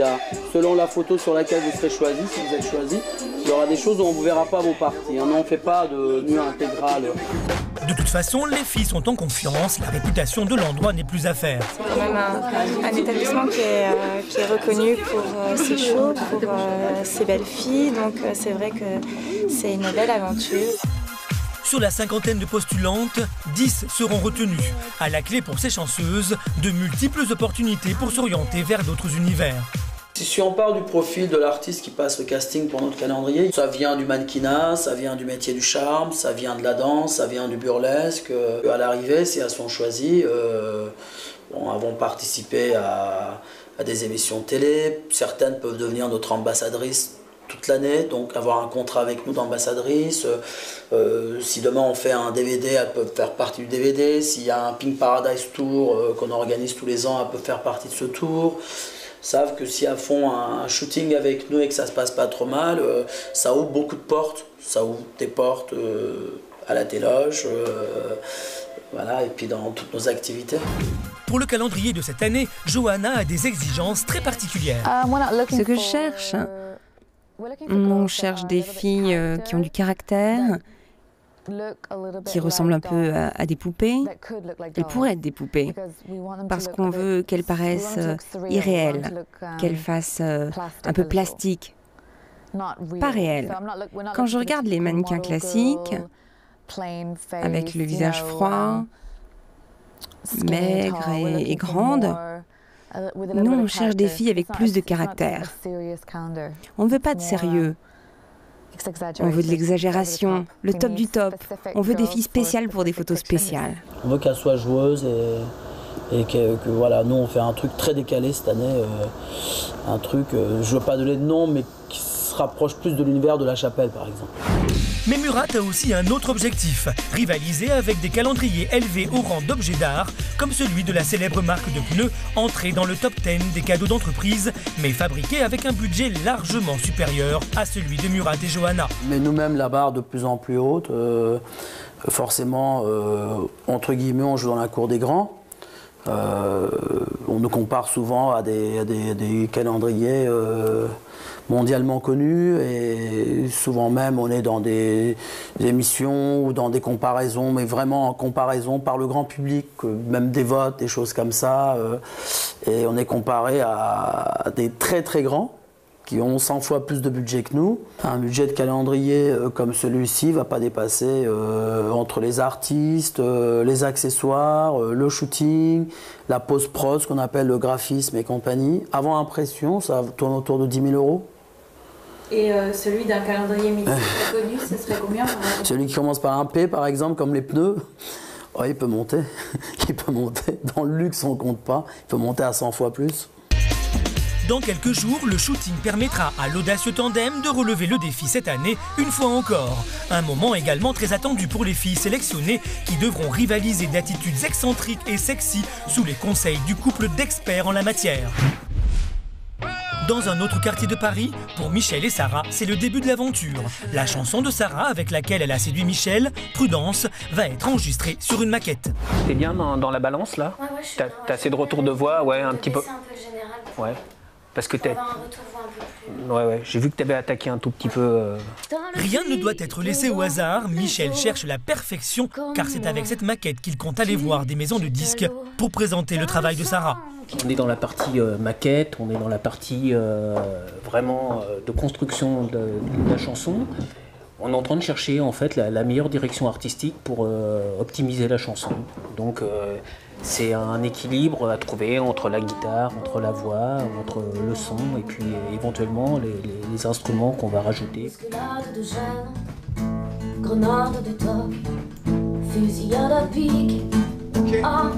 selon la photo sur laquelle vous serez choisi, si vous êtes choisi, il y aura des choses où on ne vous verra pas vos parties, hein, mais on ne fait pas de nu intégral. De toute façon, les filles sont en confiance, la réputation de l'endroit n'est plus à faire. C'est quand même un établissement qui est reconnu pour ses shows, pour ses belles filles, donc c'est vrai que c'est une belle aventure. Sur la cinquantaine de postulantes, 10 seront retenues. À la clé pour ces chanceuses, de multiples opportunités pour s'orienter vers d'autres univers. Si on parle du profil de l'artiste qui passe le casting pour notre calendrier, ça vient du mannequinat, ça vient du métier du charme, ça vient de la danse, ça vient du burlesque. À l'arrivée, si elles sont choisies, elles vont participer à des émissions de télé. Certaines peuvent devenir notre ambassadrice toute l'année, donc avoir un contrat avec nous d'ambassadrice. Si demain on fait un DVD, elles peuvent faire partie du DVD. S'il y a un Pink Paradise Tour qu'on organise tous les ans, elles peuvent faire partie de ce tour. Savent que si elles font un shooting avec nous et que ça se passe pas trop mal, ça ouvre beaucoup de portes. Ça ouvre des portes à la téloge, voilà, et puis dans toutes nos activités. Pour le calendrier de cette année, Johanna a des exigences très particulières. Ce que je cherche, on cherche des filles qui ont du caractère, qui ressemblent un peu à des poupées. Elles pourraient être des poupées, parce qu'on veut qu'elles paraissent irréelles, qu'elles fassent un peu plastique, pas réelles. Quand je regarde les mannequins classiques, avec le visage froid, maigre et grande, nous, on cherche des filles avec plus de caractère. On ne veut pas de sérieux. On veut de l'exagération, le top du top. On veut des filles spéciales pour des photos spéciales. On veut qu'elles soient joueuses et que voilà, nous on fait un truc très décalé cette année. Un truc, je ne veux pas donner de nom, mais qui se rapproche plus de l'univers de La Chapelle par exemple. Mais Murat a aussi un autre objectif, rivaliser avec des calendriers élevés au rang d'objets d'art, comme celui de la célèbre marque de pneus, entrée dans le top 10 des cadeaux d'entreprise, mais fabriqué avec un budget largement supérieur à celui de Murat et Johanna. Mais nous-mêmes, la barre de plus en plus haute, forcément, entre guillemets, on joue dans la cour des grands. On nous compare souvent à des calendriers mondialement connus et souvent même on est dans des émissions ou dans des comparaisons, mais vraiment en comparaison par le grand public, même des votes, des choses comme ça. Et on est comparé à des très très grands qui ont 100 fois plus de budget que nous. Un budget de calendrier comme celui-ci ne va pas dépasser entre les artistes, les accessoires, le shooting, la post-prod, ce qu'on appelle le graphisme et compagnie. Avant impression, ça tourne autour de 10 000 €. Et celui d'un calendrier mythique connu, ce serait combien? Celui qui commence par un P, par exemple, comme les pneus, oh, il peut monter. Il peut monter. Dans le luxe, on ne compte pas. Il peut monter à 100 fois plus. Dans quelques jours, le shooting permettra à l'audacieux tandem de relever le défi cette année, une fois encore. Un moment également très attendu pour les filles sélectionnées qui devront rivaliser d'attitudes excentriques et sexy sous les conseils du couple d'experts en la matière. Dans un autre quartier de Paris, pour Michel et Sarah, c'est le début de l'aventure. La chanson de Sarah, avec laquelle elle a séduit Michel, Prudence, va être enregistrée sur une maquette. T'es bien dans la balance là? Ouais, je suis T'as assez de retour de voix, ouais, un petit peu. C'est un peu le général. Ouais. Parce que t'es. Un retour de voix un peu plus. Ouais, j'ai vu que t'avais attaqué un tout petit peu. Rien ne doit être laissé au hasard. Michel cherche la perfection, car c'est avec cette maquette qu'il compte aller voir des maisons de disques pour présenter le travail de Sarah. On est dans la partie maquette, on est dans la partie vraiment de construction de la chanson. On est en train de chercher en fait la meilleure direction artistique pour optimiser la chanson. Donc c'est un équilibre à trouver entre la guitare, entre la voix, entre le son et puis éventuellement les instruments qu'on va rajouter. Escalade de Gênes, grenade de toc, fusillade à pic. Ah.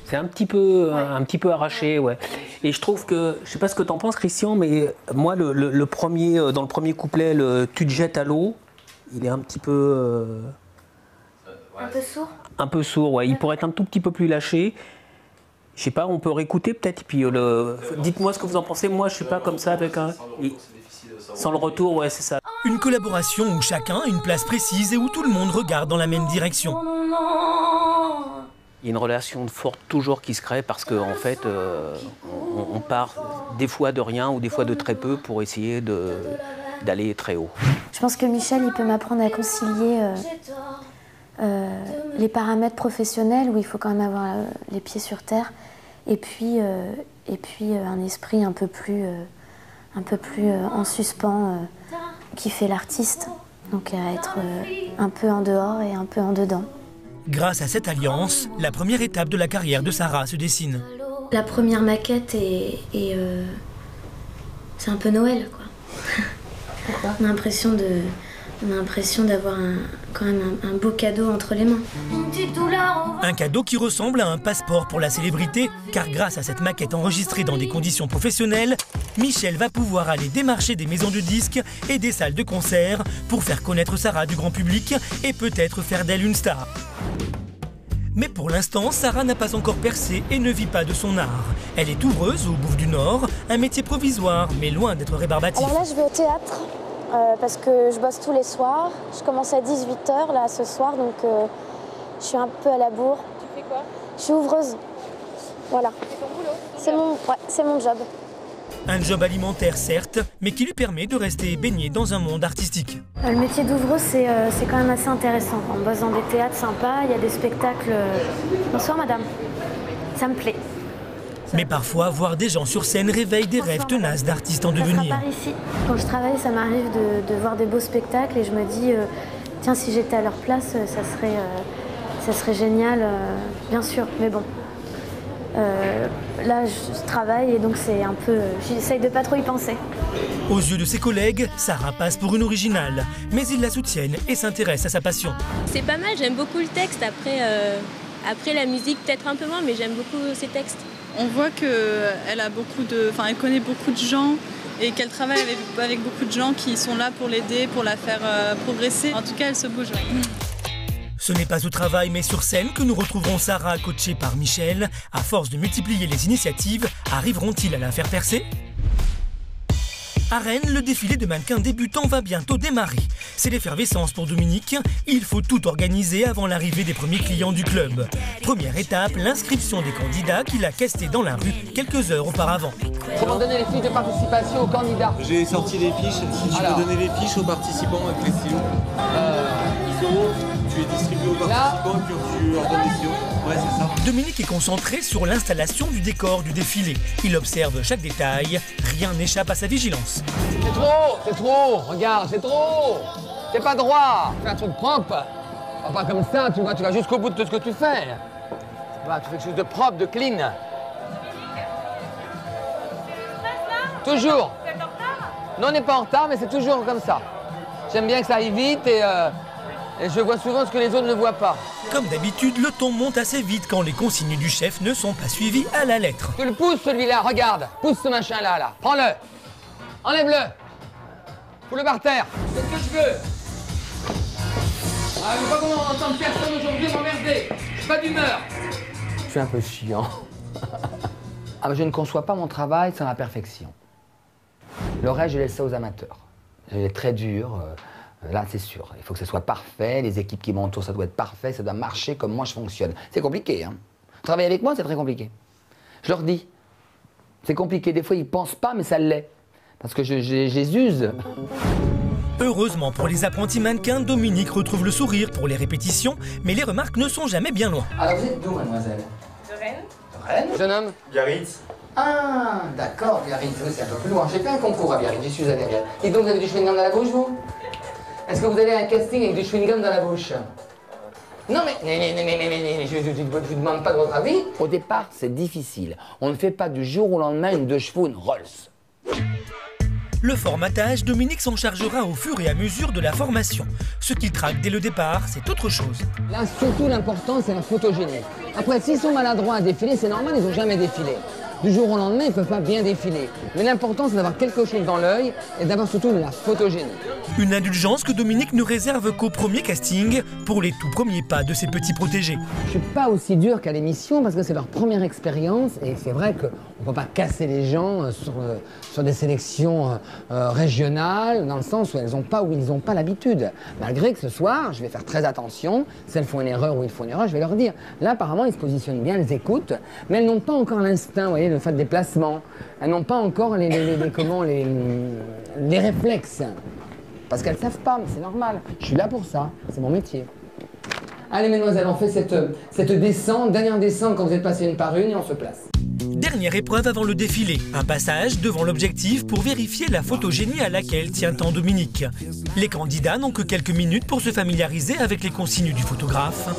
C'est un petit peu arraché, ouais. Et je trouve que, je sais pas ce que t'en penses, Christian, mais moi, le premier, dans le premier couplet, le « tu te jettes à l'eau », il est un petit peu... Un peu sourd? Un peu sourd, ouais. Il pourrait être un tout petit peu plus lâché. Je sais pas, on peut réécouter peut-être, puis dites-moi ce que vous en pensez. Moi, je sais pas, comme ça, avec un... Sans le retour, ouais, c'est ça. Une collaboration où chacun a une place précise et où tout le monde regarde dans la même direction. Il y a une relation forte toujours qui se crée parce qu'en fait, on part des fois de rien ou des fois de très peu pour essayer d'aller très haut. Je pense que Michel, il peut m'apprendre à concilier les paramètres professionnels où il faut quand même avoir les pieds sur terre et puis un esprit un peu plus en suspens qui fait l'artiste. Donc à être un peu en dehors et un peu en dedans. Grâce à cette alliance, la première étape de la carrière de Sarah se dessine. La première maquette c'est un peu Noël, quoi. Pourquoi ? On a l'impression d'avoir quand même un beau cadeau entre les mains. Un cadeau qui ressemble à un passeport pour la célébrité, car grâce à cette maquette enregistrée dans des conditions professionnelles, Michel va pouvoir aller démarcher des maisons de disques et des salles de concert pour faire connaître Sarah du grand public et peut-être faire d'elle une star. Mais pour l'instant, Sarah n'a pas encore percé et ne vit pas de son art. Elle est ouvreuse au Bouffe du Nord, un métier provisoire, mais loin d'être rébarbatif. Alors là, je vais au théâtre, parce que je bosse tous les soirs. Je commence à 18h là ce soir, donc je suis un peu à la bourre. Tu fais quoi? Je suis ouvreuse. Voilà. C'est ton boulot? C'est mon job. Un job alimentaire certes, mais qui lui permet de rester baigné dans un monde artistique. Le métier d'ouvreuse, c'est quand même assez intéressant. On bosse dans des théâtres sympas, il y a des spectacles. Bonsoir madame, ça me plaît. Mais parfois, voir des gens sur scène réveille des rêves tenaces d'artistes en devenir. Ça sera par ici. Quand je travaille, ça m'arrive de voir des beaux spectacles et je me dis, tiens, si j'étais à leur place, ça serait génial, bien sûr, mais bon. Là, je travaille et donc c'est un peu... J'essaye de pas trop y penser. Aux yeux de ses collègues, Sarah passe pour une originale, mais ils la soutiennent et s'intéressent à sa passion. C'est pas mal, j'aime beaucoup le texte. Après la musique, peut-être un peu moins, mais j'aime beaucoup ses textes. On voit qu'elle elle connaît beaucoup de gens et qu'elle travaille avec beaucoup de gens qui sont là pour l'aider, pour la faire progresser. En tout cas, elle se bouge. Ce n'est pas au travail mais sur scène que nous retrouverons Sarah coachée par Michel. À force de multiplier les initiatives, arriveront-ils à la faire percer ? À Rennes, le défilé de mannequins débutants va bientôt démarrer. C'est l'effervescence pour Dominique. Il faut tout organiser avant l'arrivée des premiers clients du club. Première étape, l'inscription des candidats qu'il a castés dans la rue quelques heures auparavant. Comment donner les fiches de participation aux candidats? J'ai sorti les fiches. Si tu peux donner les fiches aux participants avec les stylos. Ils sont où? tu les distribues aux participants et puis tu leur donnes des kilos. Ouais, c'est ça. Dominique est concentré sur l'installation du décor du défilé. Il observe chaque détail, rien n'échappe à sa vigilance. C'est trop, regarde, c'est trop. C'est pas droit. Fais un truc propre. Pas comme ça, tu vas jusqu'au bout de tout ce que tu fais. Tu fais quelque chose de propre, de clean. Toujours. Vous êtes en retard? Non, on n'est pas en retard, mais c'est toujours comme ça. J'aime bien que ça aille vite et je vois souvent ce que les autres ne voient pas. Comme d'habitude, le ton monte assez vite quand les consignes du chef ne sont pas suivies à la lettre. Tu le pousses celui-là, regarde. Pousse ce machin-là, là. Prends-le. Enlève-le. Fous-le par terre. C'est ce que je veux. Ah, je veux pas qu'on entende personne aujourd'hui m'emmerder. J'ai pas d'humeur. Je suis un peu chiant. Ah, mais je ne conçois pas mon travail sans la perfection. Le reste, je laisse ça aux amateurs. C'est très dur. Là, c'est sûr. Il faut que ce soit parfait. Les équipes qui m'entourent, ça doit être parfait. Ça doit marcher comme moi je fonctionne. C'est compliqué, hein. Travailler avec moi, c'est très compliqué. Je leur dis. C'est compliqué. Des fois, ils pensent pas, mais ça l'est. Parce que je les use. Heureusement pour les apprentis mannequins, Dominique retrouve le sourire pour les répétitions, mais les remarques ne sont jamais bien loin. Alors, vous êtes d'où, mademoiselle? De Rennes. De Rennes? Jeune homme? Biarritz. Ah, d'accord, Biarritz. Oui, c'est un peu plus loin. J'ai fait un concours à Biarritz. J'y suis allé à Biarritz. Et donc, vous avez du chewing-gum dans la bouche, vous? Est-ce que vous allez à un casting avec du chewing-gum dans la bouche? Non, mais je ne vous demande pas de votre avis. Au départ, c'est difficile. On ne fait pas du jour au lendemain une 2 chevaux, une Rolls. Le formatage, Dominique s'en chargera au fur et à mesure de la formation. Ce qu'il traque dès le départ, c'est autre chose. Là, surtout, l'important, c'est la photogénie. Après, s'ils sont maladroits à défiler, c'est normal, ils n'ont jamais défilé. Du jour au lendemain, ils ne peuvent pas bien défiler. Mais l'important, c'est d'avoir quelque chose dans l'œil et d'avoir surtout de la photogénie. Une indulgence que Dominique ne réserve qu'au premier casting, pour les tout premiers pas de ses petits protégés. Je suis pas aussi dur qu'à l'émission parce que c'est leur première expérience et c'est vrai qu'on ne peut pas casser les gens sur des sélections régionales, dans le sens où ils n'ont pas l'habitude. Malgré que ce soir, je vais faire très attention. Si elles font une erreur ou ils font une erreur, je vais leur dire. Là, apparemment, ils se positionnent bien, elles écoutent, mais elles n'ont pas encore l'instinct, vous voyez, le fait des placements. Elles n'ont pas encore les réflexes. Parce qu'elles ne savent pas, mais c'est normal. Je suis là pour ça, c'est mon métier. Allez, mesdemoiselles, on fait cette descente, dernière descente quand vous êtes passé une par une et on se place. Dernière épreuve avant le défilé, un passage devant l'objectif pour vérifier la photogénie à laquelle tient tant Dominique. Les candidats n'ont que quelques minutes pour se familiariser avec les consignes du photographe.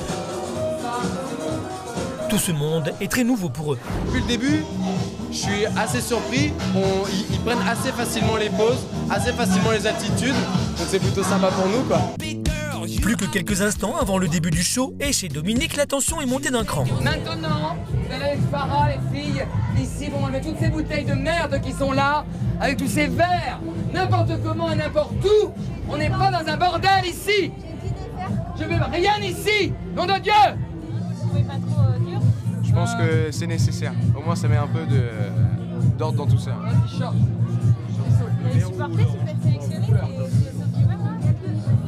Tout ce monde est très nouveau pour eux. Depuis le début, je suis assez surpris. Ils prennent assez facilement les poses, assez facilement les attitudes. Donc c'est plutôt sympa pour nous, quoi. Plus que quelques instants avant le début du show, et chez Dominique, la tension est montée d'un cran. Maintenant, vous allez avec Farah, les filles, ici, vont enlever toutes ces bouteilles de merde qui sont là, avec tous ces verres, n'importe comment et n'importe où. On n'est pas dans un bordel ici. Je veux rien ici, nom de Dieu. Je pense que c'est nécessaire. Au moins, ça met un peu d'ordre dans tout ça. Vous avez supporté si vous êtes sélectionné,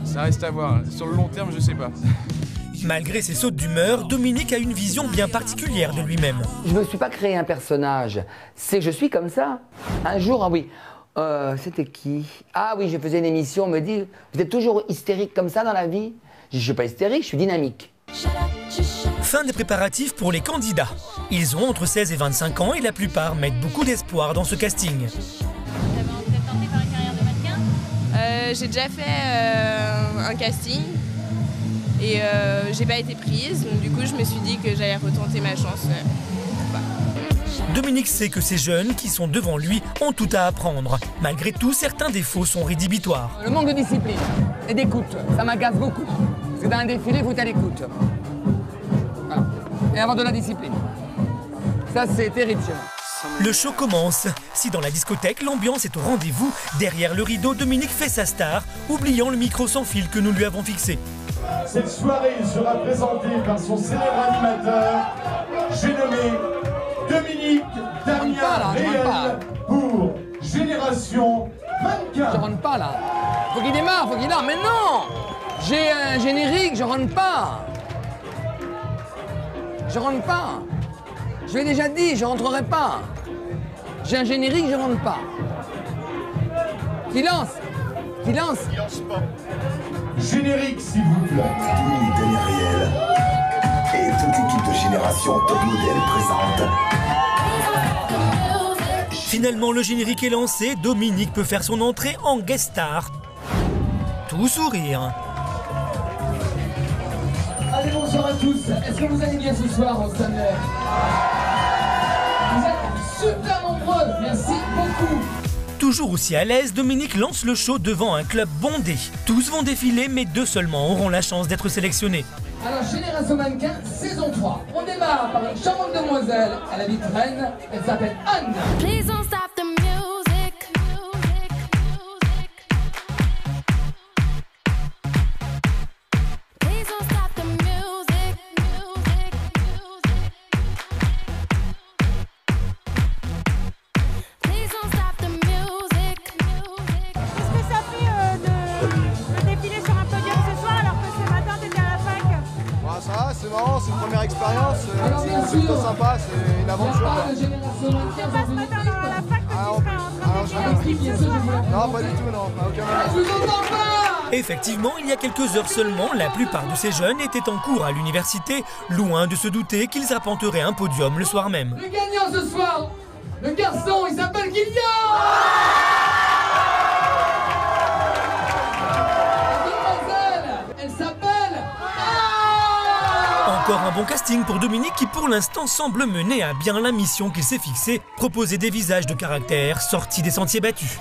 Ça reste à voir. Sur le long terme, je sais pas. Malgré ses sautes d'humeur, Dominique a une vision bien particulière de lui-même. Je ne me suis pas créé un personnage, c'est que je suis comme ça. Un jour, ah oui, c'était qui? Ah oui, je faisais une émission, on me dit, vous êtes toujours hystérique comme ça dans la vie? Je ne suis pas hystérique, je suis dynamique. Fin des préparatifs pour les candidats. Ils ont entre 16 et 25 ans et la plupart mettent beaucoup d'espoir dans ce casting. Vous êtes tenté par une carrière de mannequin? J'ai déjà fait un casting et j'ai pas été prise. Donc du coup, je me suis dit que j'allais retenter ma chance. Dominique sait que ces jeunes qui sont devant lui ont tout à apprendre. Malgré tout, certains défauts sont rédhibitoires. Le manque de discipline et d'écoute, ça m'agace beaucoup. Parce que dans un défilé, vous êtes à l'écoute. Voilà. Et avoir de la discipline. Ça, c'est terrible chez moi. Le show commence. Si dans la discothèque, l'ambiance est au rendez-vous, derrière le rideau, Dominique fait sa star, oubliant le micro sans fil que nous lui avons fixé. Cette soirée sera présentée par son célèbre animateur, j'ai nommé Dominique Damien Réel pour Génération Mannequin. Je rentre pas là. Faut qu'il démarre, faut qu'il démarre. Mais non! J'ai un générique, je rentre pas. Je rentre pas. Je l'ai déjà dit, je rentrerai pas. J'ai un générique, je rentre pas. Qui lance? Qui lance? Il lance pas. Générique, s'il vous plaît. Dominique Daniel et toute l'équipe de Génération Top Model présente. Finalement, le générique est lancé, Dominique peut faire son entrée en guest star. Tout sourire. Allez, bonjour à tous. Est-ce que vous allez bien ce soir au Stanley? Vous êtes super nombreux, merci beaucoup. Toujours aussi à l'aise, Dominique lance le show devant un club bondé. Tous vont défiler, mais 2 seulement auront la chance d'être sélectionnés. Alors, Génération Mannequin, saison 3. On démarre par une charmante demoiselle. Elle habite Rennes. Elle s'appelle Anne. Please don't stop the music. Please don't stop the music. Please don't stop the music. Qu'est-ce que ça fait de défiler sur un podium ce soir alors que ce matin t'étais à la fac? Ouais, ça va, c'est marrant, c'est une première expérience, c'est plutôt sympa, c'est une aventure. C'est pas ce matin dans la fac que tu serais en train de faire un clip ce soir? Non, pas du tout, non, à aucun moment. Effectivement, il y a quelques heures seulement, la plupart de ces jeunes étaient en cours à l'université, loin de se douter qu'ils arpenteraient un podium le soir même. Le gagnant ce soir, le garçon, il s'appelle Kylian. Elle s'appelle... Encore un bon casting pour Dominique qui pour l'instant semble mener à bien la mission qu'il s'est fixée, proposer des visages de caractère sortis des sentiers battus.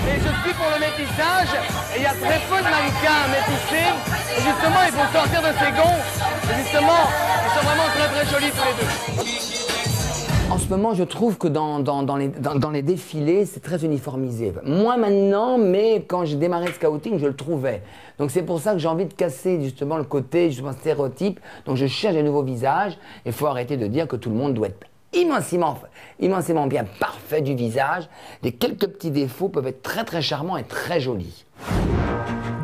Et je suis pour le métissage, et il y a très peu de mannequins métissés, et justement il faut sortir de ces gonds, et justement ils sont vraiment très très jolis tous les deux. En ce moment, je trouve que dans les défilés, c'est très uniformisé. Moins maintenant, mais quand j'ai démarré le scouting, je le trouvais. Donc c'est pour ça que j'ai envie de casser justement le côté justement stéréotype. Donc je cherche des nouveaux visages. Il faut arrêter de dire que tout le monde doit être immensément bien parfait du visage. Les quelques petits défauts peuvent être très très charmants et très jolis.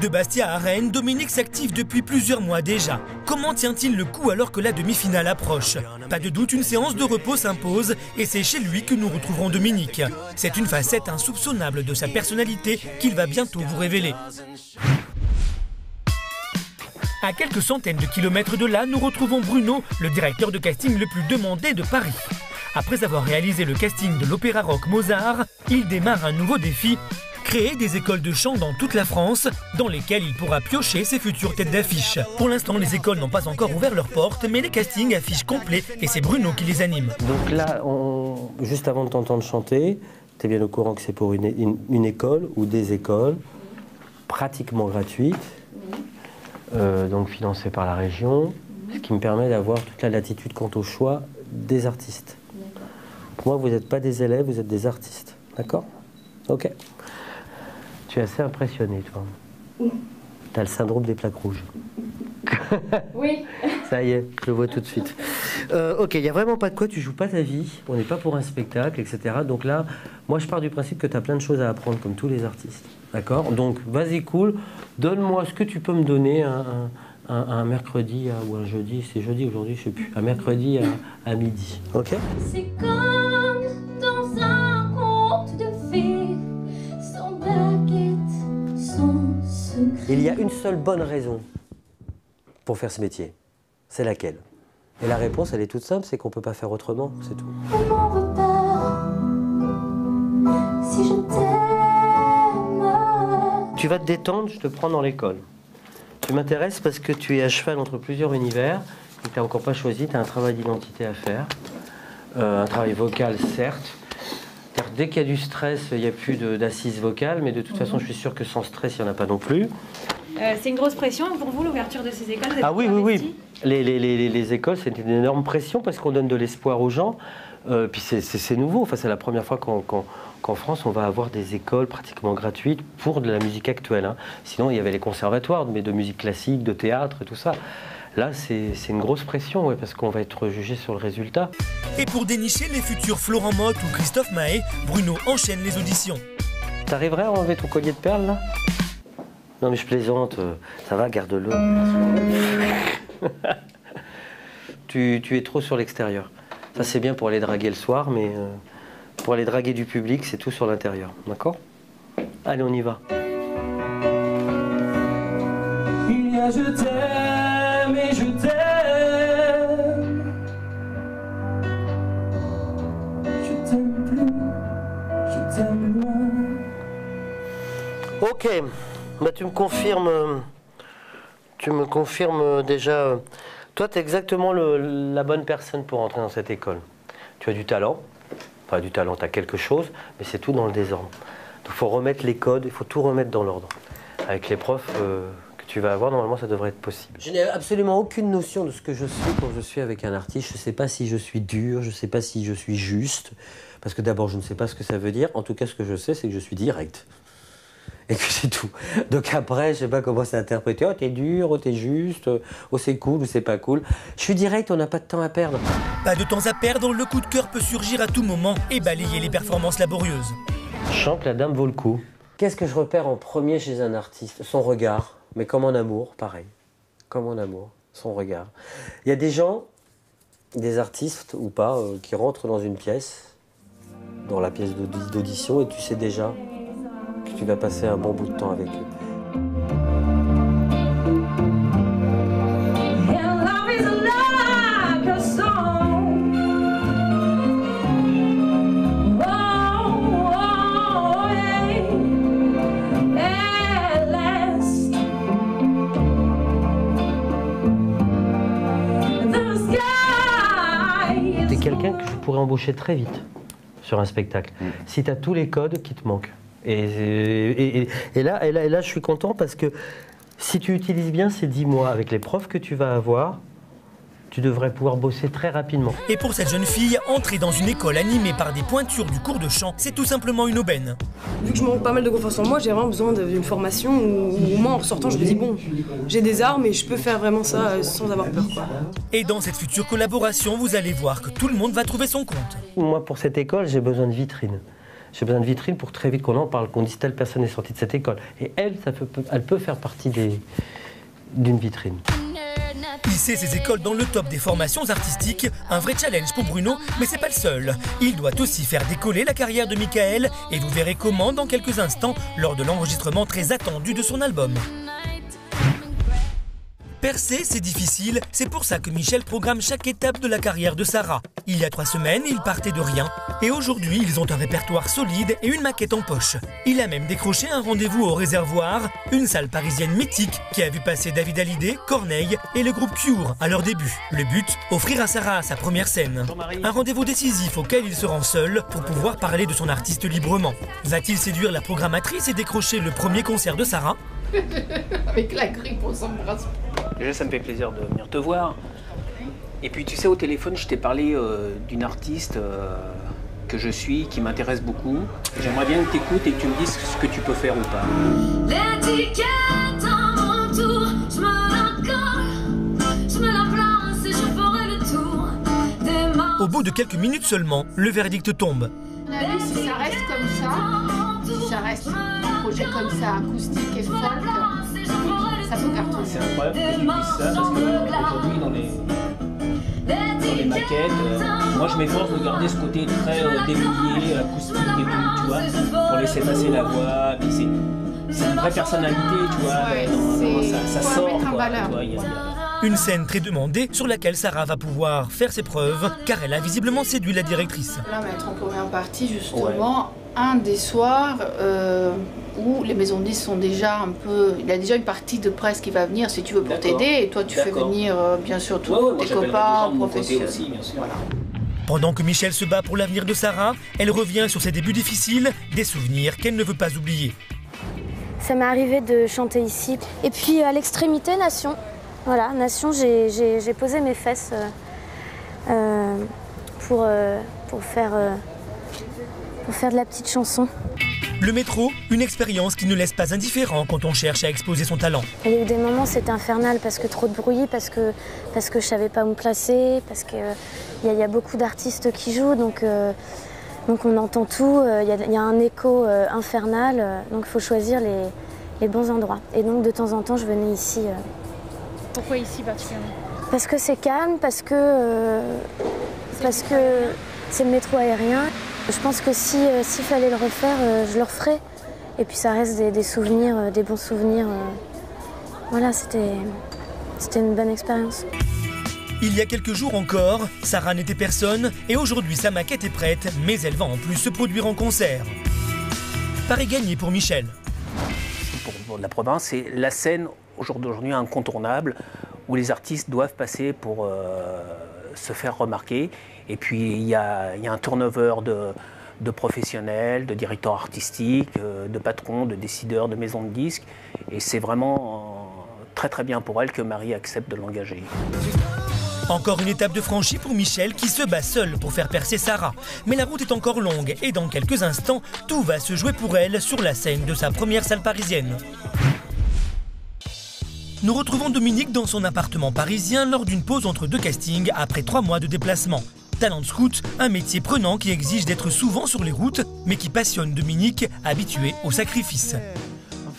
De Bastia à Rennes, Dominique s'active depuis plusieurs mois déjà. Comment tient-il le coup alors que la demi-finale approche? Pas de doute, une séance de repos s'impose et c'est chez lui que nous retrouverons Dominique. C'est une facette insoupçonnable de sa personnalité qu'il va bientôt vous révéler. À quelques centaines de kilomètres de là, nous retrouvons Bruno, le directeur de casting le plus demandé de Paris. Après avoir réalisé le casting de l'opéra rock Mozart, il démarre un nouveau défi, créer des écoles de chant dans toute la France, dans lesquelles il pourra piocher ses futures têtes d'affiche. Pour l'instant, les écoles n'ont pas encore ouvert leurs portes, mais les castings affichent complets et c'est Bruno qui les anime. Donc là, juste avant de t'entendre chanter, tu es bien au courant que c'est pour une école ou des écoles pratiquement gratuites, donc financées par la région, ce qui me permet d'avoir toute la latitude quant au choix des artistes. Pour moi, vous n'êtes pas des élèves, vous êtes des artistes. D'accord? Ok. Tu es assez impressionné, toi. Tu as le syndrome des plaques rouges. Oui. Ça y est, je le vois tout de suite. Ok, il n'y a vraiment pas de quoi, tu joues pas ta vie, on n'est pas pour un spectacle, etc. Donc là, moi je pars du principe que tu as plein de choses à apprendre comme tous les artistes. D'accord? Donc vas-y, cool, donne-moi ce que tu peux me donner un mercredi ou un jeudi, c'est jeudi aujourd'hui, je sais plus, un mercredi à midi. Ok? C'est comme dans un conte de fées, sans baguette, sans secret. Il y a une seule bonne raison pour faire ce métier. C'est laquelle? Et la réponse, elle est toute simple, c'est qu'on ne peut pas faire autrement, c'est tout. On m'en veut pas si je t'aime. Tu vas te détendre, je te prends dans l'école. Tu m'intéresses parce que tu es à cheval entre plusieurs univers et que tu n'as encore pas choisi, tu as un travail d'identité à faire, un travail vocal certes. Dès qu'il y a du stress, il n'y a plus d'assises vocales, mais de toute façon, je suis sûr que sans stress, il n'y en a pas non plus. C'est une grosse pression pour vous, l'ouverture de ces écoles? Ah oui, oui, oui. Les écoles, c'est une énorme pression parce qu'on donne de l'espoir aux gens. Puis c'est nouveau, enfin, c'est la première fois qu'en France, on va avoir des écoles pratiquement gratuites pour de la musique actuelle. Hein. Sinon, il y avait les conservatoires, mais de musique classique, de théâtre et tout ça. Là, c'est une grosse pression, ouais, parce qu'on va être jugé sur le résultat. Et pour dénicher les futurs Florent Mott ou Christophe Maé, Bruno enchaîne les auditions. T'arriverais à enlever ton collier de perles, là? Non, mais je plaisante. Ça va, garde-le. Tu es trop sur l'extérieur. Ça, c'est bien pour aller draguer le soir, mais pour aller draguer du public, c'est tout sur l'intérieur. D'accord? Allez, on y va. Mia, je t'aime et je t'aime. Je t'aime plus, je t'aime moins. Ok, bah tu me confirmes déjà. Toi, tu es exactement la bonne personne pour entrer dans cette école. Tu as du talent, enfin du talent, tu as quelque chose, mais c'est tout dans le désordre. Il faut remettre les codes, il faut tout remettre dans l'ordre. Avec les profs que tu vas avoir, normalement, ça devrait être possible. Je n'ai absolument aucune notion de ce que je suis quand je suis avec un artiste. Je ne sais pas si je suis dur, je ne sais pas si je suis juste. Parce que d'abord, je ne sais pas ce que ça veut dire. En tout cas, ce que je sais, c'est que je suis direct. Et que c'est tout. Donc après, je sais pas comment c'est interprété. Oh, t'es dur, oh, t'es juste, oh, c'est cool ou c'est pas cool. Je suis direct, on n'a pas de temps à perdre. Pas de temps à perdre, le coup de cœur peut surgir à tout moment et balayer les performances laborieuses. Je sens que la dame vaut le coup. Qu'est-ce que je repère en premier chez un artiste? Son regard. Mais comme en amour, pareil. Comme en amour, son regard. Il y a des gens, des artistes ou pas, qui rentrent dans une pièce, dans la pièce d'audition, et tu sais déjà que tu vas passer un bon bout de temps avec eux. T'es quelqu'un que je pourrais embaucher très vite sur un spectacle, si tu as tous les codes qui te manquent. Et là, je suis content parce que si tu utilises bien ces 10 mois avec les profs que tu vas avoir, tu devrais pouvoir bosser très rapidement. Et pour cette jeune fille, entrer dans une école animée par des pointures du cours de chant, c'est tout simplement une aubaine. Vu que je manque pas mal de confiance en moi, j'ai vraiment besoin d'une formation où moi, en ressortant, je me dis bon, j'ai des armes et je peux faire vraiment ça sans avoir peur, quoi. Et dans cette future collaboration, vous allez voir que tout le monde va trouver son compte. Moi, pour cette école, j'ai besoin de vitrines. J'ai besoin de vitrines pour très vite qu'on en parle, qu'on dise telle personne est sortie de cette école. Et elle, elle peut faire partie d'une vitrine. Hisser ces écoles dans le top des formations artistiques, un vrai challenge pour Bruno, mais c'est pas le seul. Il doit aussi faire décoller la carrière de Michael, et vous verrez comment dans quelques instants, lors de l'enregistrement très attendu de son album. Percer, c'est difficile, c'est pour ça que Michel programme chaque étape de la carrière de Sarah. Il y a 3 semaines, il partait de rien, et aujourd'hui, ils ont un répertoire solide et une maquette en poche. Il a même décroché un rendez-vous au Réservoir, une salle parisienne mythique qui a vu passer David Hallyday, Corneille et le groupe Cure à leur début. Le but, offrir à Sarah sa première scène. Un rendez-vous décisif auquel il se rend seul pour pouvoir parler de son artiste librement. Va-t-il séduire la programmatrice et décrocher le premier concert de Sarah? Avec la grippe, on s'embrasse. Déjà, ça me fait plaisir de venir te voir. Et puis, tu sais, au téléphone, je t'ai parlé d'une artiste que je suis, qui m'intéresse beaucoup. J'aimerais bien que tu écoutes et que tu me dises ce que tu peux faire ou pas. L'étiquette à mon tour, je me la colle, je me la place et je ferai le tour des mains. Au bout de quelques minutes seulement, le verdict tombe. Si ça reste comme ça, si ça reste un projet comme ça, acoustique et folk, ça peut cartonner. C'est incroyable que tu dises ça parce qu'aujourd'hui dans les maquettes, moi je m'efforce de garder ce côté très démouillé, acoustique et tout, tu vois, pour laisser passer la voix. Puis c'est une vraie personnalité, tu vois, ça sort. Quoi, tu vois, Une scène très demandée sur laquelle Sarah va pouvoir faire ses preuves car elle a visiblement séduit la directrice. Là, on va être en première partie justement, un des soirs où les maisons de disques sont déjà un peu... Il y a déjà une partie de presse qui va venir si tu veux pour t'aider et toi tu fais venir bien sûr tous tes copains, professionnels. Voilà. Pendant que Michel se bat pour l'avenir de Sarah, elle revient sur ses débuts difficiles, des souvenirs qu'elle ne veut pas oublier. Ça m'est arrivé de chanter ici. Et puis à l'extrémité, Nation. Voilà, Nation, j'ai posé mes fesses pour faire de la petite chanson. Le métro, une expérience qui ne laisse pas indifférent quand on cherche à exposer son talent. Il y a eu des moments, c'était infernal parce que trop de bruit, parce que je savais pas où me placer, parce qu'il y a beaucoup d'artistes qui jouent, donc on entend tout, il y a un écho infernal, donc il faut choisir les bons endroits. Et donc de temps en temps, je venais ici. Pourquoi ici particulièrement? Parce que c'est calme, parce que c'est le métro aérien. Je pense que s'il fallait le refaire, je le referais. Et puis ça reste des souvenirs, des bons souvenirs voilà, c'était une bonne expérience. Il y a quelques jours encore, Sarah n'était personne et aujourd'hui sa maquette est prête, mais elle va en plus se produire en concert. Pari gagné pour Michel. Pour la province, c'est la scène aujourd'hui incontournable où les artistes doivent passer pour se faire remarquer. Et puis il y a un turnover de professionnels, de directeurs artistiques, de patrons, de décideurs, de maisons de disques. Et c'est vraiment très très bien pour elle que Marie accepte de l'engager. Encore une étape de franchie pour Michel qui se bat seul pour faire percer Sarah. Mais la route est encore longue et dans quelques instants, tout va se jouer pour elle sur la scène de sa première salle parisienne. Nous retrouvons Dominique dans son appartement parisien lors d'une pause entre deux castings après 3 mois de déplacement. Talent scout, un métier prenant qui exige d'être souvent sur les routes, mais qui passionne Dominique, habitué au sacrifice.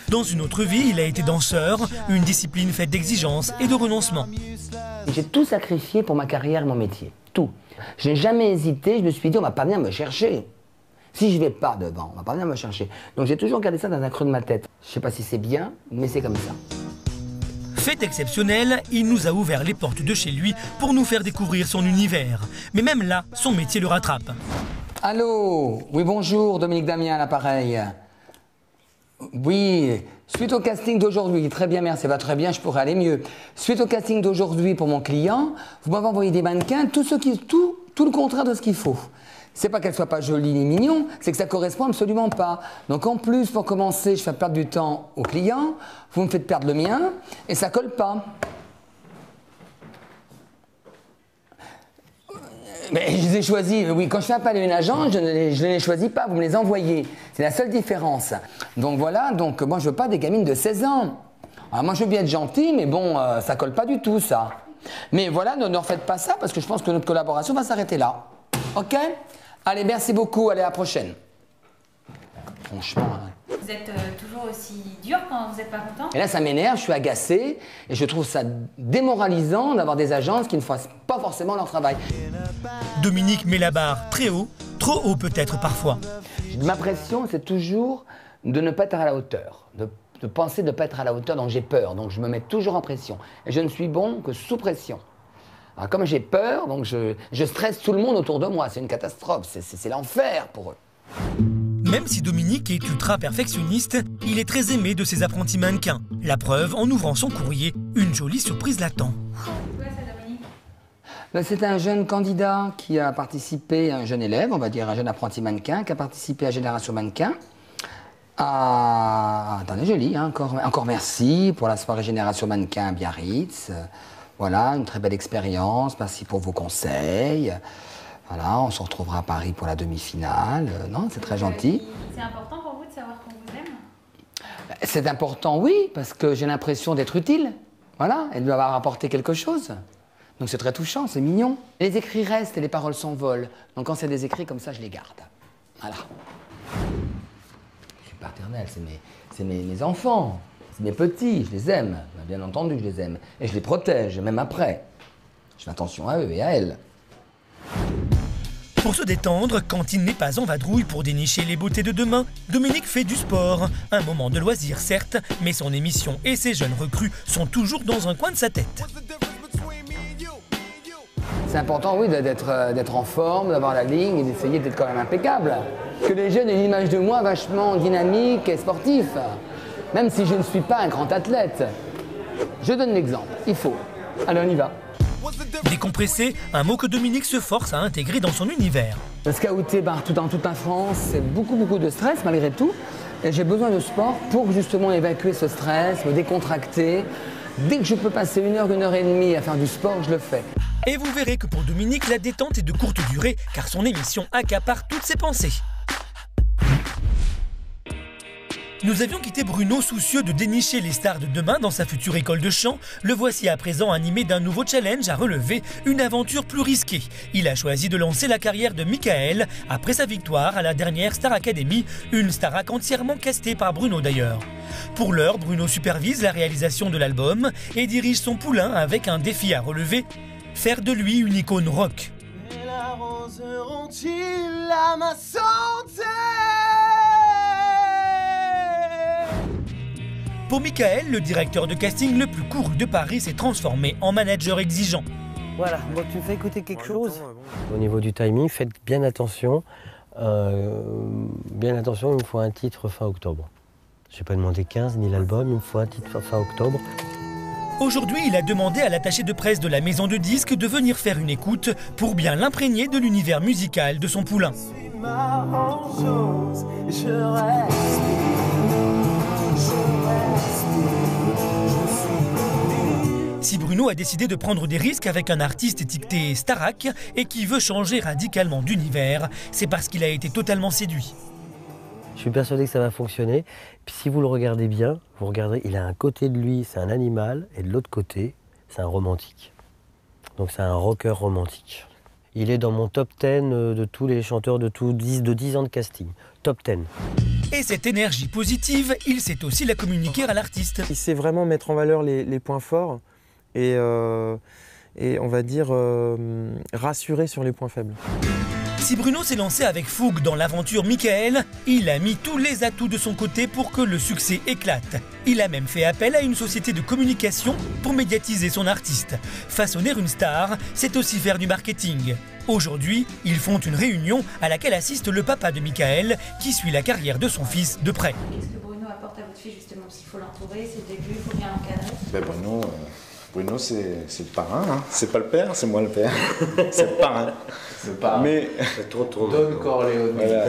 Dans une autre vie, il a été danseur, une discipline faite d'exigences et de renoncements. J'ai tout sacrifié pour ma carrière et mon métier, tout. Je n'ai jamais hésité, je me suis dit on va pas venir me chercher. Si je vais pas devant, on va pas venir me chercher. Donc j'ai toujours gardé ça dans un creux de ma tête. Je sais pas si c'est bien, mais c'est comme ça. Fait exceptionnel, il nous a ouvert les portes de chez lui pour nous faire découvrir son univers. Mais même là, son métier le rattrape. Allô? Oui, bonjour, Dominique Damien à l'appareil. Oui, suite au casting d'aujourd'hui, très bien, merci, va très bien, je pourrais aller mieux. Suite au casting d'aujourd'hui pour mon client, vous m'avez envoyé des mannequins, tout le contraire de ce qu'il faut. C'est pas qu'elle soit pas jolie ni mignon, c'est que ça correspond absolument pas. Donc en plus, pour commencer, je fais perdre du temps au client, vous me faites perdre le mien, et ça colle pas. Mais je les ai choisis, oui, quand je fais appel à une agence, je ne les choisis pas, vous me les envoyez. C'est la seule différence. Donc voilà, donc moi je veux pas des gamines de 16 ans. Alors moi je veux bien être gentil, mais bon, ça colle pas du tout ça. Mais voilà, ne refaites pas ça, parce que je pense que notre collaboration va s'arrêter là. Ok? Allez, merci beaucoup, allez, à la prochaine. Franchement... Vous êtes toujours aussi dur quand vous n'êtes pas content? Et là, ça m'énerve, je suis agacé, et je trouve ça démoralisant d'avoir des agences qui ne font pas forcément leur travail. Dominique met la barre très haut, trop haut peut-être parfois. Ma pression, c'est toujours de ne pas être à la hauteur, de penser de ne pas être à la hauteur, donc j'ai peur, donc je me mets toujours en pression. Et je ne suis bon que sous pression. Alors comme j'ai peur, donc je stresse tout le monde autour de moi, c'est une catastrophe, c'est l'enfer pour eux. Même si Dominique est ultra perfectionniste, il est très aimé de ses apprentis mannequins. La preuve, en ouvrant son courrier, une jolie surprise l'attend. C'est un jeune candidat qui a participé, un jeune élève, on va dire un jeune apprenti mannequin, qui a participé à Génération Mannequin. Attendez, joli, hein, encore merci pour la soirée Génération Mannequin à Biarritz. Voilà, une très belle expérience, merci pour vos conseils. Voilà, on se retrouvera à Paris pour la demi-finale. Non, c'est très gentil. C'est important pour vous de savoir qu'on vous aime? C'est important, oui, parce que j'ai l'impression d'être utile. Voilà, et de lui avoir apporté quelque chose. Donc c'est très touchant, c'est mignon. Les écrits restent et les paroles s'envolent. Donc quand c'est des écrits comme ça, je les garde. Voilà. Je suis paternel, c'est mes enfants. C'est mes petits, je les aime. Bien entendu, je les aime. Et je les protège, même après. Je fais attention à eux et à elles. Pour se détendre, quand il n'est pas en vadrouille pour dénicher les beautés de demain, Dominique fait du sport. Un moment de loisir certes, mais son émission et ses jeunes recrues sont toujours dans un coin de sa tête. C'est important, oui, d'être en forme, d'avoir la ligne et d'essayer d'être quand même impeccable. Que les jeunes aient une image de moi vachement dynamique et sportif. Même si je ne suis pas un grand athlète. Je donne l'exemple, il faut. Allez, on y va. Décompressé, un mot que Dominique se force à intégrer dans son univers. Le scouter partout dans toute la France, c'est beaucoup de stress malgré tout. Et j'ai besoin de sport pour justement évacuer ce stress, me décontracter. Dès que je peux passer 1 heure, 1 heure et demie à faire du sport, je le fais. Et vous verrez que pour Dominique, la détente est de courte durée, car son émission accapare toutes ses pensées. Nous avions quitté Bruno soucieux de dénicher les stars de demain dans sa future école de chant. Le voici à présent animé d'un nouveau challenge à relever, une aventure plus risquée. Il a choisi de lancer la carrière de Michael après sa victoire à la dernière Star Academy, une Starac entièrement castée par Bruno d'ailleurs. Pour l'heure, Bruno supervise la réalisation de l'album et dirige son poulain avec un défi à relever, faire de lui une icône rock. Et l'arroseront-ils à ma santé? Pour Michael, le directeur de casting le plus couru de Paris s'est transformé en manager exigeant. Voilà, bon, tu me fais écouter quelque chose. Au niveau du timing, faites bien attention. Il me faut un titre fin octobre. Je n'ai pas demandé 15 ni l'album, il me faut un titre fin octobre. Aujourd'hui, il a demandé à l'attaché de presse de la maison de disques de venir faire une écoute pour bien l'imprégner de l'univers musical de son poulain. Si Bruno a décidé de prendre des risques avec un artiste étiqueté Starac et qui veut changer radicalement d'univers, c'est parce qu'il a été totalement séduit. Je suis persuadé que ça va fonctionner. Puis si vous le regardez bien, vous regarderez, il a un côté de lui, c'est un animal, et de l'autre côté, c'est un romantique. Donc c'est un rocker romantique. Il est dans mon top 10 de tous les chanteurs de 10 ans de casting. Top 10. Et cette énergie positive, il sait aussi la communiquer à l'artiste. Il sait vraiment mettre en valeur les points forts et on va dire rassurer sur les points faibles. Si Bruno s'est lancé avec fougue dans l'aventure Michael, il a mis tous les atouts de son côté pour que le succès éclate. Il a même fait appel à une société de communication pour médiatiser son artiste. Façonner une star, c'est aussi faire du marketing. Aujourd'hui, ils font une réunion à laquelle assiste le papa de Michael, qui suit la carrière de son fils de près. Qu'est-ce que Bruno apporte à votre fille justement? S'il faut l'entourer, c'est le début, il faut bien l'encadrer. Bruno, c'est le parrain, hein. C'est pas le père, c'est moi le père. C'est le parrain. Le parrain. Mais Don Corleone. Voilà.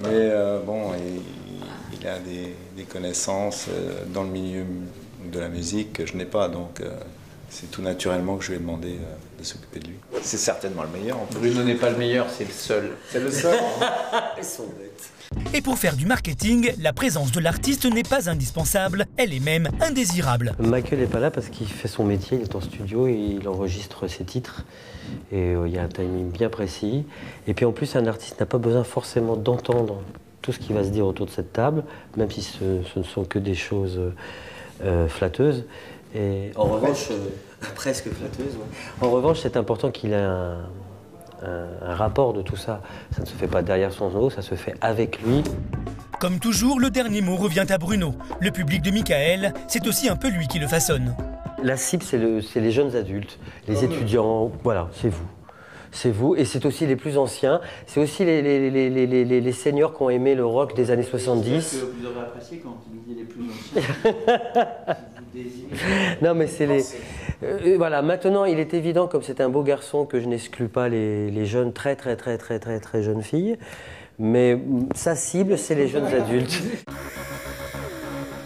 Mais bon, il a des connaissances dans le milieu de la musique que je n'ai pas, donc c'est tout naturellement que je lui ai demandé de s'occuper de lui. C'est certainement le meilleur. Bruno n'est pas le meilleur, c'est le seul. C'est le seul. Ils sont bêtes. Et pour faire du marketing, la présence de l'artiste n'est pas indispensable, elle est même indésirable. Michael n'est pas là parce qu'il fait son métier, il est en studio et il enregistre ses titres. Et il y a un timing bien précis. Et puis en plus, un artiste n'a pas besoin forcément d'entendre tout ce qui va se dire autour de cette table, même si ce ne sont que des choses flatteuses. Et en revanche, presque flatteuses. Ouais. En revanche, c'est important qu'il ait un rapport de tout ça. Ça ne se fait pas derrière son dos, ça se fait avec lui. Comme toujours, le dernier mot revient à Bruno. Le public de Michael, c'est aussi un peu lui qui le façonne. La cible, c'est les jeunes adultes, les étudiants, voilà, c'est vous. C'est vous, et c'est aussi les plus anciens, c'est aussi les seniors qui ont aimé le rock des années 70. C'est ce que vous aurez apprécié quand vous disiez les plus anciens. Non mais c'est les... voilà, maintenant il est évident, comme c'est un beau garçon, que je n'exclus pas les jeunes, très jeunes filles, mais sa cible, c'est les jeunes adultes.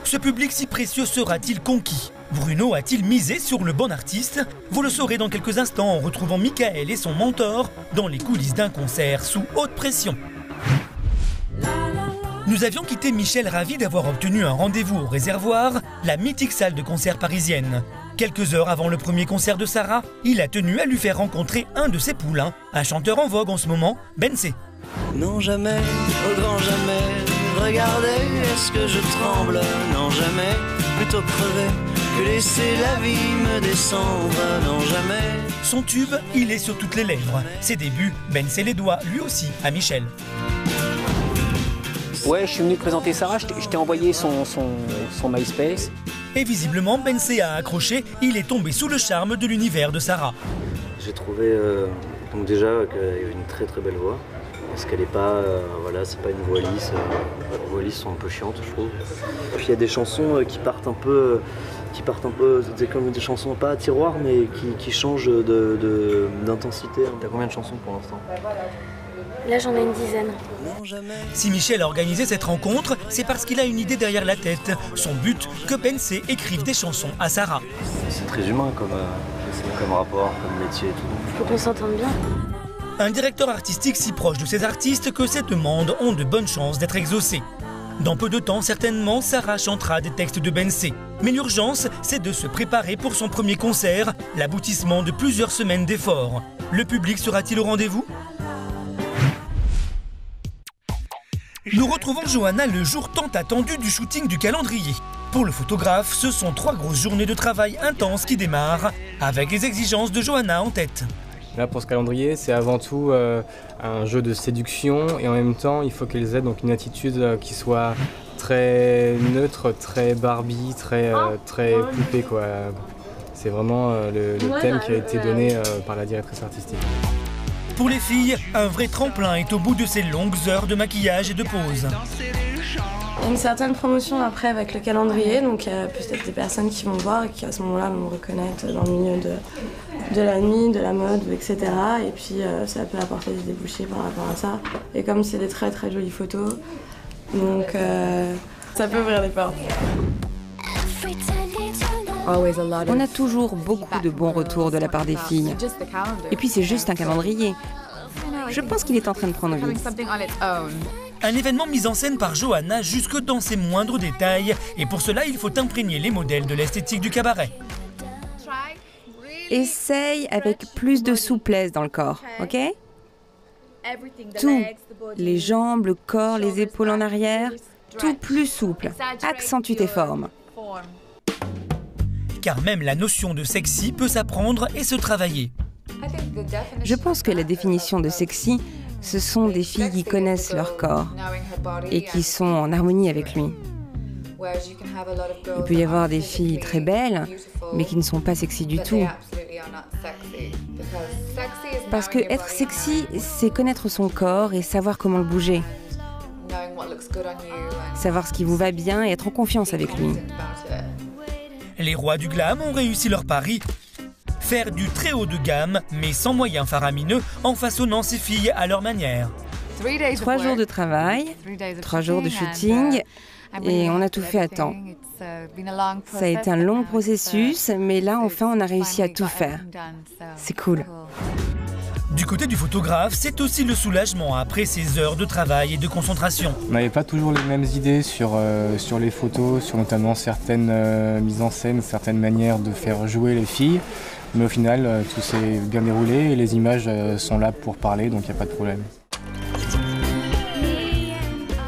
Ce public si précieux sera-t-il conquis? Bruno a-t-il misé sur le bon artiste? Vous le saurez dans quelques instants en retrouvant Michael et son mentor dans les coulisses d'un concert sous haute pression. Nous avions quitté Michel ravi d'avoir obtenu un rendez-vous au Réservoir, la mythique salle de concert parisienne. Quelques heures avant le premier concert de Sarah, il a tenu à lui faire rencontrer un de ses poulains, un chanteur en vogue en ce moment, Beyoncé. Non jamais, au grand jamais, regardez, est-ce que je tremble? Non jamais, plutôt crever que laisser la vie me descendre. Non jamais. Son tube, il est sur toutes les lèvres. Ses débuts, Beyoncé les doigts, lui aussi, à Michel. Ouais, je suis venu présenter Sarah, je t'ai envoyé son MySpace. Et visiblement, Beyoncé a accroché, il est tombé sous le charme de l'univers de Sarah. J'ai trouvé donc déjà qu'elle avait une très belle voix, parce qu'elle n'est pas, voilà, c'est pas une voix lisse. Les voix lisses sont un peu chiantes, je trouve. Puis il y a des chansons qui partent un peu, c'est comme des chansons pas à tiroir, mais qui changent d'intensité. T'as combien de chansons pour l'instant? Là, j'en ai une dizaine. Si Michel a organisé cette rencontre, c'est parce qu'il a une idée derrière la tête. Son but, que Beyoncé écrive des chansons à Sarah. C'est très humain comme rapport, comme métier et tout. Il faut qu'on s'entende bien. Un directeur artistique si proche de ses artistes que ces demandes ont de bonnes chances d'être exaucées. Dans peu de temps, certainement, Sarah chantera des textes de Beyoncé. Mais l'urgence, c'est de se préparer pour son premier concert, l'aboutissement de plusieurs semaines d'efforts. Le public sera-t-il au rendez-vous ? Nous retrouvons Johanna le jour tant attendu du shooting du calendrier. Pour le photographe, ce sont 3 grosses journées de travail intenses qui démarrent, avec les exigences de Johanna en tête. Là, pour ce calendrier, c'est avant tout un jeu de séduction et en même temps, il faut qu'elles aient donc une attitude qui soit très neutre, très Barbie, très poupée quoi. C'est vraiment le thème qui a été donné par la directrice artistique. Pour les filles, un vrai tremplin est au bout de ces longues heures de maquillage et de pose. Il y a une certaine promotion après avec le calendrier, donc il y a peut-être des personnes qui vont voir et qui à ce moment-là vont me reconnaître dans le milieu de la nuit, de la mode, etc. Et puis ça peut apporter des débouchés par rapport à ça. Et comme c'est des très très jolies photos, donc ça peut ouvrir des portes. On a toujours beaucoup de bons retours de la part des filles. Et puis c'est juste un calendrier. Je pense qu'il est en train de prendre vie. Un événement mis en scène par Johanna jusque dans ses moindres détails. Et pour cela, il faut imprégner les modèles de l'esthétique du cabaret. Essaye avec plus de souplesse dans le corps, ok? Tout. Les jambes, le corps, les épaules en arrière. Tout plus souple. Accentue tes formes. Car même la notion de sexy peut s'apprendre et se travailler. Je pense que la définition de sexy, ce sont des filles qui connaissent leur corps et qui sont en harmonie avec lui. Il peut y avoir des filles très belles, mais qui ne sont pas sexy du tout. Parce que être sexy, c'est connaître son corps et savoir comment le bouger. Savoir ce qui vous va bien et être en confiance avec lui. Les rois du glam ont réussi leur pari. Faire du très haut de gamme, mais sans moyens faramineux, en façonnant ces filles à leur manière. 3 jours de travail, 3 jours de shooting, et on a tout fait à temps. Ça a été un long processus, mais là, enfin, on a réussi à tout faire. C'est cool. Du côté du photographe, c'est aussi le soulagement après ces heures de travail et de concentration. On n'avait pas toujours les mêmes idées sur les photos, sur notamment certaines mises en scène, certaines manières de faire jouer les filles. Mais au final, tout s'est bien déroulé et les images sont là pour parler, donc il n'y a pas de problème.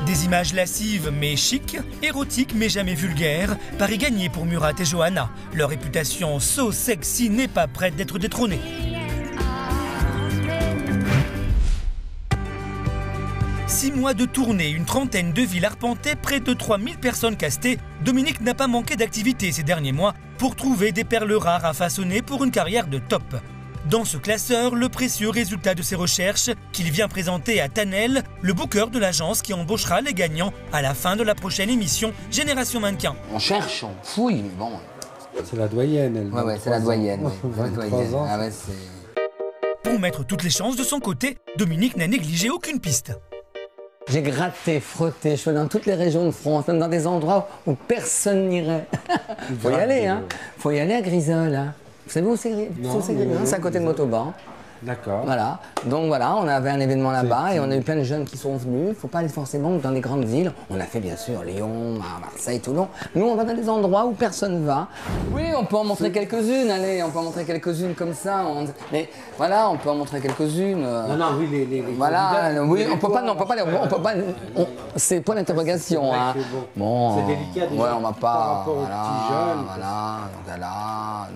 Des images lascives mais chic, érotiques mais jamais vulgaires, pari gagné pour Murat et Johanna. Leur réputation so sexy n'est pas prête d'être détrônée. 6 mois de tournée, une trentaine de villes arpentées, près de 3000 personnes castées, Dominique n'a pas manqué d'activité ces derniers mois pour trouver des perles rares à façonner pour une carrière de top. Dans ce classeur, le précieux résultat de ses recherches qu'il vient présenter à Tanel, le booker de l'agence qui embauchera les gagnants à la fin de la prochaine émission Génération Mannequin. On cherche, on fouille, mais bon... C'est la doyenne, elle. Ouais, c'est la doyenne. 23 ans. Ah ouais, c'est... Pour mettre toutes les chances de son côté, Dominique n'a négligé aucune piste. J'ai gratté, frotté, je suis dans toutes les régions de France, même dans des endroits où personne n'irait. Faut y aller, hein. Faut y aller à Grisol, hein. Vous savez où c'est Grisol? C'est à côté de Montauban. D'accord. Voilà. Donc voilà, on avait un événement là-bas et on a eu plein de jeunes qui sont venus. Il ne faut pas aller forcément dans les grandes villes. On a fait bien sûr Lyon, Marseille, Toulon. Nous, on va dans des endroits où personne ne va. Oui, on peut en montrer quelques-unes. Allez, on peut en montrer quelques-unes comme ça. Mais voilà, on peut en montrer quelques-unes. Non, oui, les voilà, oui, on peut pas. Non, on peut pas. C'est point d'interrogation. Hein. Bon. C'est délicat. Déjà, ouais, on va pas. Par rapport aux petits jeunes. Voilà.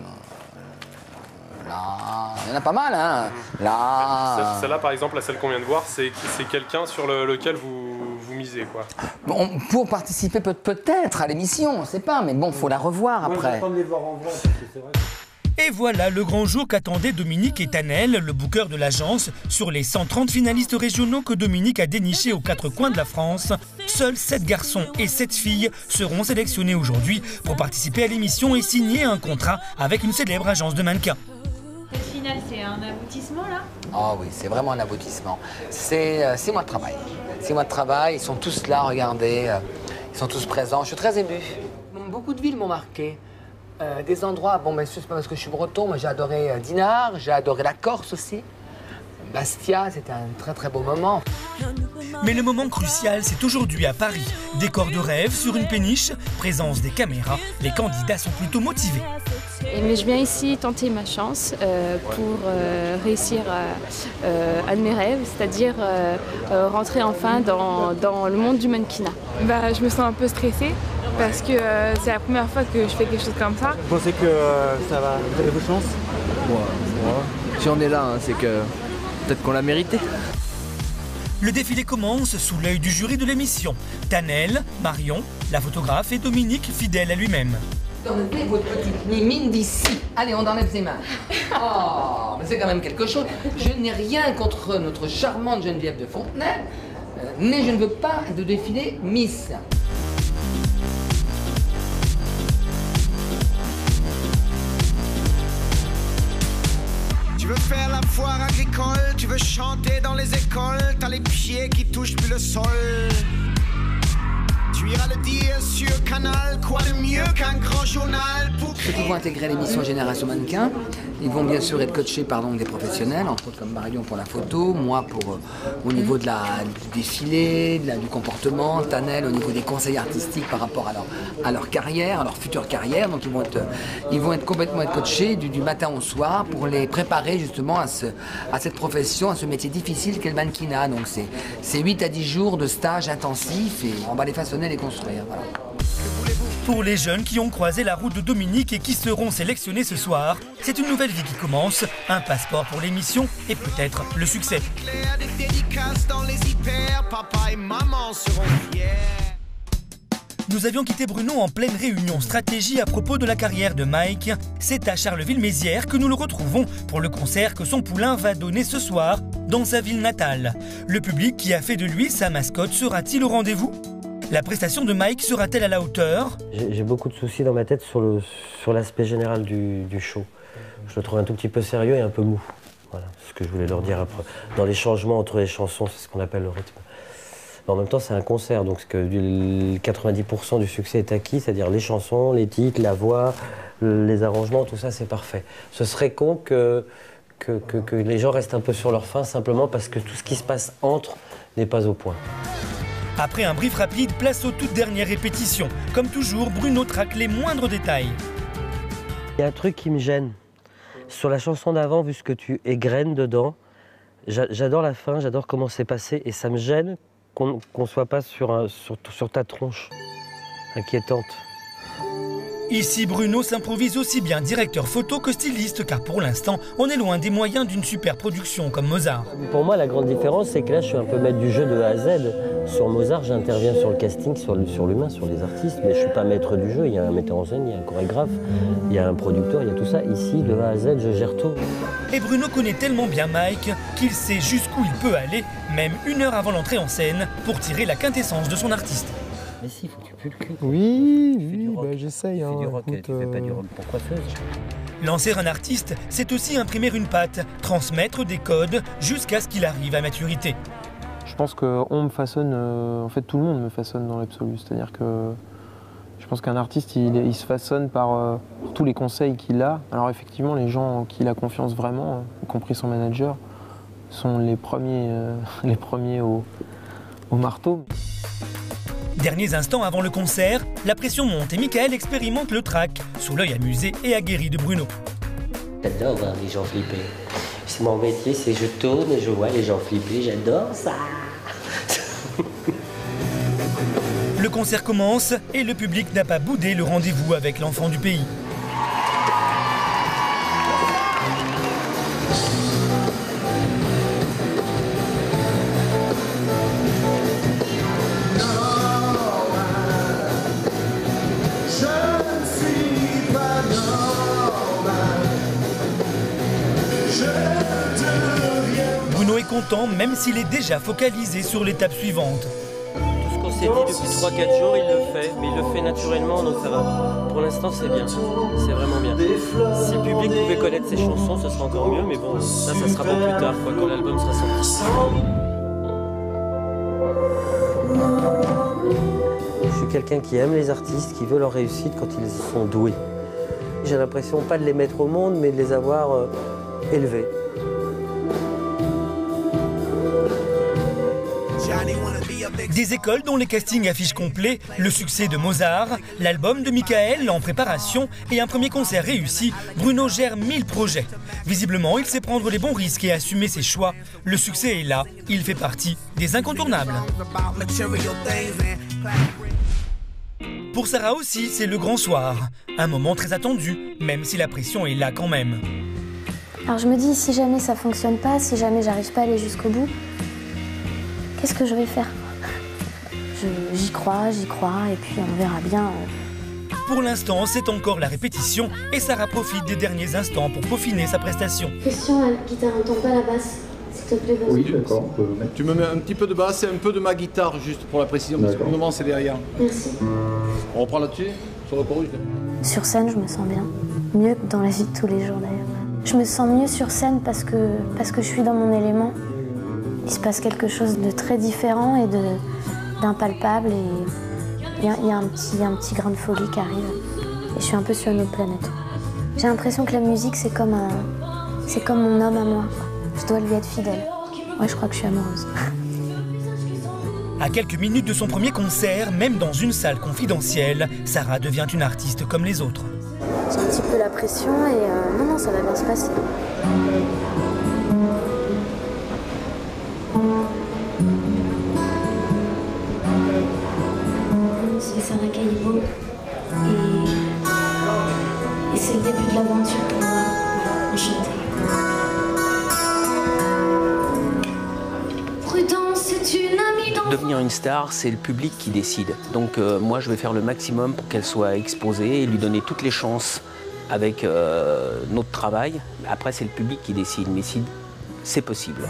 Là, il y en a pas mal, hein. Là. Celle-là, par exemple, celle qu'on vient de voir, c'est quelqu'un sur lequel vous misez, quoi. Bon, pour participer peut-être à l'émission, on ne sait pas, mais bon, faut la revoir après. J'attends de les voir en vrai, parce que c'est vrai. Et voilà le grand jour qu'attendaient Dominique et Tanel, le booker de l'agence. Sur les 130 finalistes régionaux que Dominique a dénichés aux 4 coins de la France, seuls 7 garçons et 7 filles seront sélectionnés aujourd'hui pour participer à l'émission et signer un contrat avec une célèbre agence de mannequins. Le final, c'est un aboutissement, là? Ah oui, c'est vraiment un aboutissement. C'est 6 mois de travail. 6 mois de travail, ils sont tous là, regardez. Ils sont tous présents. Je suis très ému. Beaucoup de villes m'ont marqué. Des endroits, bon, ben, c'est pas parce que je suis breton, mais j'ai adoré Dinard, j'ai adoré la Corse aussi. Bastia, c'était un très très beau moment. Mais le moment crucial, c'est aujourd'hui à Paris. Décor de rêve sur une péniche, présence des caméras. Les candidats sont plutôt motivés. Mais je viens ici tenter ma chance pour réussir un de mes rêves, c'est-à-dire rentrer enfin dans le monde du mannequinat. Je me sens un peu stressée parce que c'est la première fois que je fais quelque chose comme ça. Vous pensez que ça va, vous avez vos chances? Si on est là, hein, c'est que peut-être qu'on l'a mérité. Le défilé commence sous l'œil du jury de l'émission. Tanel, Marion, la photographe et Dominique, fidèle à lui-même. Enlevez votre petite mimine d'ici. Allez, on enlève ses mains. Oh, mais c'est quand même quelque chose. Je n'ai rien contre notre charmante Geneviève de Fontenay, mais je ne veux pas de défilé Miss. Tu veux faire la foire agricole, tu veux chanter dans les écoles, t'as les pieds qui touchent plus le sol. Tu iras le dire sur Canal, quoi de mieux qu'un grand journal pour Ceux qui vont intégrer l'émission Génération Mannequin, ils vont bien sûr être coachés par donc, des professionnels, entre autres comme Marion pour la photo, moi pour au niveau de du défilé, du comportement, Tanel au niveau des conseils artistiques par rapport à leur carrière, à leur future carrière. Donc ils vont être complètement coachés du matin au soir pour les préparer justement à cette profession, à ce métier difficile qu'est le mannequinat. Donc c'est 8 à 10 jours de stage intensif et on va les façonner, les construire. Voilà. Pour les jeunes qui ont croisé la route de Dominique et qui seront sélectionnés ce soir, c'est une nouvelle vie qui commence, un passeport pour l'émission et peut-être le succès. Nous avions quitté Bruno en pleine réunion stratégie à propos de la carrière de Mike. C'est à Charleville-Mézières que nous le retrouvons pour le concert que son poulain va donner ce soir dans sa ville natale. Le public qui a fait de lui sa mascotte sera-t-il au rendez-vous ? La prestation de Mike sera-t-elle à la hauteur? J'ai beaucoup de soucis dans ma tête sur l'aspect général du show. Je le trouve un tout petit peu sérieux et un peu mou. Voilà, c'est ce que je voulais leur dire après. Dans les changements entre les chansons, c'est ce qu'on appelle le rythme. Mais en même temps, c'est un concert, donc 90% du succès est acquis, c'est-à-dire les chansons, les titres, la voix, les arrangements, tout ça, c'est parfait. Ce serait con que les gens restent un peu sur leur faim simplement parce que tout ce qui se passe entre n'est pas au point. Après un brief rapide, place aux toutes dernières répétitions. Comme toujours, Bruno traque les moindres détails. Il y a un truc qui me gêne. Sur la chanson d'avant, vu ce que tu égrènes dedans, j'adore la fin, j'adore comment c'est passé, et ça me gêne qu'on ne soit pas sur ta tronche inquiétante. Ici, Bruno s'improvise aussi bien directeur photo que styliste, car pour l'instant, on est loin des moyens d'une super production comme Mozart. Pour moi, la grande différence, c'est que là, je suis un peu maître du jeu de A à Z. Sur Mozart, j'interviens sur le casting, sur l'humain, sur les artistes, mais je ne suis pas maître du jeu. Il y a un metteur en scène, il y a un chorégraphe, il y a un producteur, il y a tout ça. Ici, de A à Z, je gère tout. Et Bruno connaît tellement bien Mike qu'il sait jusqu'où il peut aller, même 1 heure avant l'entrée en scène, pour tirer la quintessence de son artiste. Mais si, faut que tu pues le cul. Oui, bah, j'essaye. Tu fais du rock, tu fais pas du rock pour coiffeuse. Lancer un artiste, c'est aussi imprimer une patte, transmettre des codes jusqu'à ce qu'il arrive à maturité. Je pense qu'on me façonne, en fait tout le monde me façonne dans l'absolu. C'est-à-dire que je pense qu'un artiste, il se façonne par tous les conseils qu'il a. Alors effectivement, les gens qui il a confiance vraiment, y compris son manager, sont les premiers au marteau. Derniers instants avant le concert, la pression monte et Michael expérimente le track, sous l'œil amusé et aguerri de Bruno. J'adore voir les gens flipper. C'est mon métier, c'est je tourne et je vois les gens flipper, j'adore ça. Le concert commence et le public n'a pas boudé le rendez-vous avec l'enfant du pays. Bruno est content, même s'il est déjà focalisé sur l'étape suivante. Tout ce qu'on s'est dit depuis 3-4 jours, il le fait, mais il le fait naturellement, donc ça va. Pour l'instant, c'est bien, c'est vraiment bien. Si le public pouvait connaître ses chansons, ce serait encore mieux, mais bon, ça sera pour plus tard, quoi, quand l'album sera sorti. Je suis quelqu'un qui aime les artistes, qui veut leur réussite quand ils sont doués. J'ai l'impression pas de les mettre au monde, mais de les avoir élevés. Des écoles dont les castings affichent complet, le succès de Mozart, l'album de Michael en préparation et un premier concert réussi, Bruno gère 1000 projets. Visiblement, il sait prendre les bons risques et assumer ses choix. Le succès est là, il fait partie des incontournables. Pour Sarah aussi, c'est le grand soir. Un moment très attendu, même si la pression est là quand même. Alors je me dis, si jamais ça fonctionne pas, si jamais j'arrive pas à aller jusqu'au bout, qu'est-ce que je vais faire? J'y crois, et puis on verra bien. Pour l'instant, c'est encore la répétition et Sarah profite des derniers instants pour peaufiner sa prestation. Question à la guitare, on tombe pas la basse, s'il te plaît. Oui, d'accord, on peut mettre. Tu me mets un petit peu de basse et un peu de ma guitare, juste pour la précision, parce que pour le moment c'est derrière. Merci. On reprend là-dessus, sur le chorus. Sur scène, je me sens bien. Mieux que dans la vie de tous les jours d'ailleurs. Je me sens mieux sur scène parce que je suis dans mon élément. Il se passe quelque chose de très différent et d'impalpable. Et il y a un petit grain de folie qui arrive. Et je suis un peu sur une autre planète. J'ai l'impression que la musique, c'est comme mon homme à moi. Je dois lui être fidèle. Ouais, je crois que je suis amoureuse. À quelques minutes de son premier concert, même dans une salle confidentielle, Sarah devient une artiste comme les autres. J'ai un petit peu la pression et non, ça va bien se passer. C'est Sarah Caillebout et c'est le début de l'aventure pour moi. Enchantée. Prudence, c'est une amie d'enfance. Devenir une star, c'est le public qui décide. Donc moi, je vais faire le maximum pour qu'elle soit exposée et lui donner toutes les chances avec notre travail. Après, c'est le public qui décide, mais si c'est possible.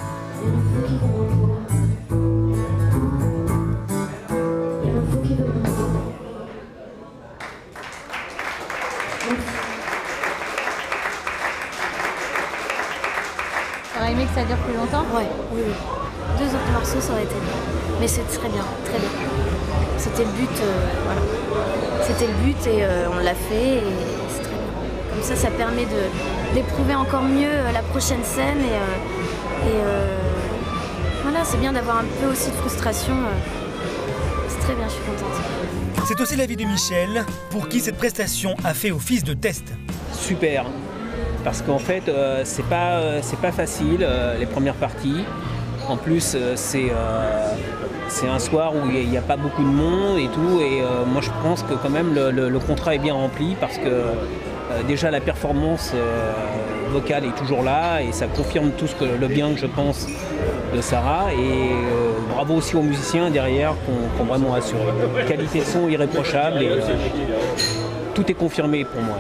T'aurais aimé que ça dure plus longtemps? Ouais, oui. 2 autres morceaux, ça aurait été bien. Mais c'est très bien, très bien. C'était le but, voilà. C'était le but et on l'a fait et c'est très bien. Comme ça permet d'éprouver encore mieux la prochaine scène et voilà, c'est bien d'avoir un peu aussi de frustration. C'est très bien, je suis contente. C'est aussi l'avis de Michel, pour qui cette prestation a fait office de test. Super, parce qu'en fait, c'est pas facile, les premières parties. En plus, c'est un soir où il n'y a pas beaucoup de monde et tout. Et moi, je pense que quand même, le contrat est bien rempli parce que déjà, la performance vocale est toujours là et ça confirme tout le bien que je pense de Sarah. Et bravo aussi aux musiciens derrière qui ont vraiment assuré. Qualité de son irréprochable et tout est confirmé pour moi.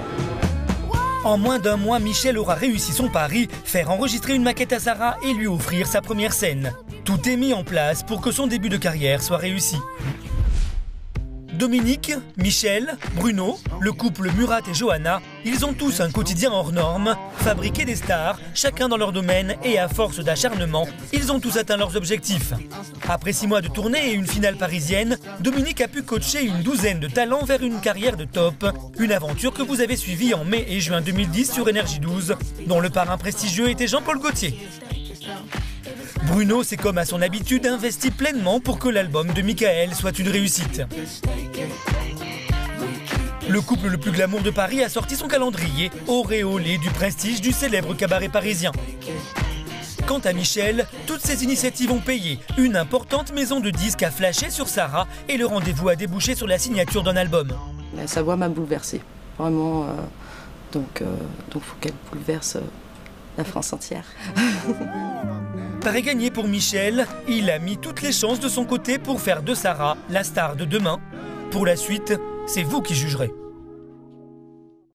En moins d'un mois, Michel aura réussi son pari, faire enregistrer une maquette à Sarah et lui offrir sa première scène. Tout est mis en place pour que son début de carrière soit réussi. Dominique, Michel, Bruno, le couple Murat et Johanna, ils ont tous un quotidien hors norme, fabriquer des stars, chacun dans leur domaine et à force d'acharnement, ils ont tous atteint leurs objectifs. Après 6 mois de tournée et une finale parisienne, Dominique a pu coacher une douzaine de talents vers une carrière de top, une aventure que vous avez suivie en mai et juin 2010 sur Énergie 12, dont le parrain prestigieux était Jean-Paul Gaultier. Bruno s'est comme à son habitude investi pleinement pour que l'album de Michael soit une réussite. Le couple le plus glamour de Paris a sorti son calendrier, auréolé du prestige du célèbre cabaret parisien. Quant à Michel, toutes ses initiatives ont payé. Une importante maison de disques a flashé sur Sarah et le rendez-vous a débouché sur la signature d'un album. Sa voix m'a bouleversée, vraiment. Donc faut qu'elle bouleverse la France entière. Pari gagné pour Michel, il a mis toutes les chances de son côté pour faire de Sarah la star de demain. Pour la suite, c'est vous qui jugerez.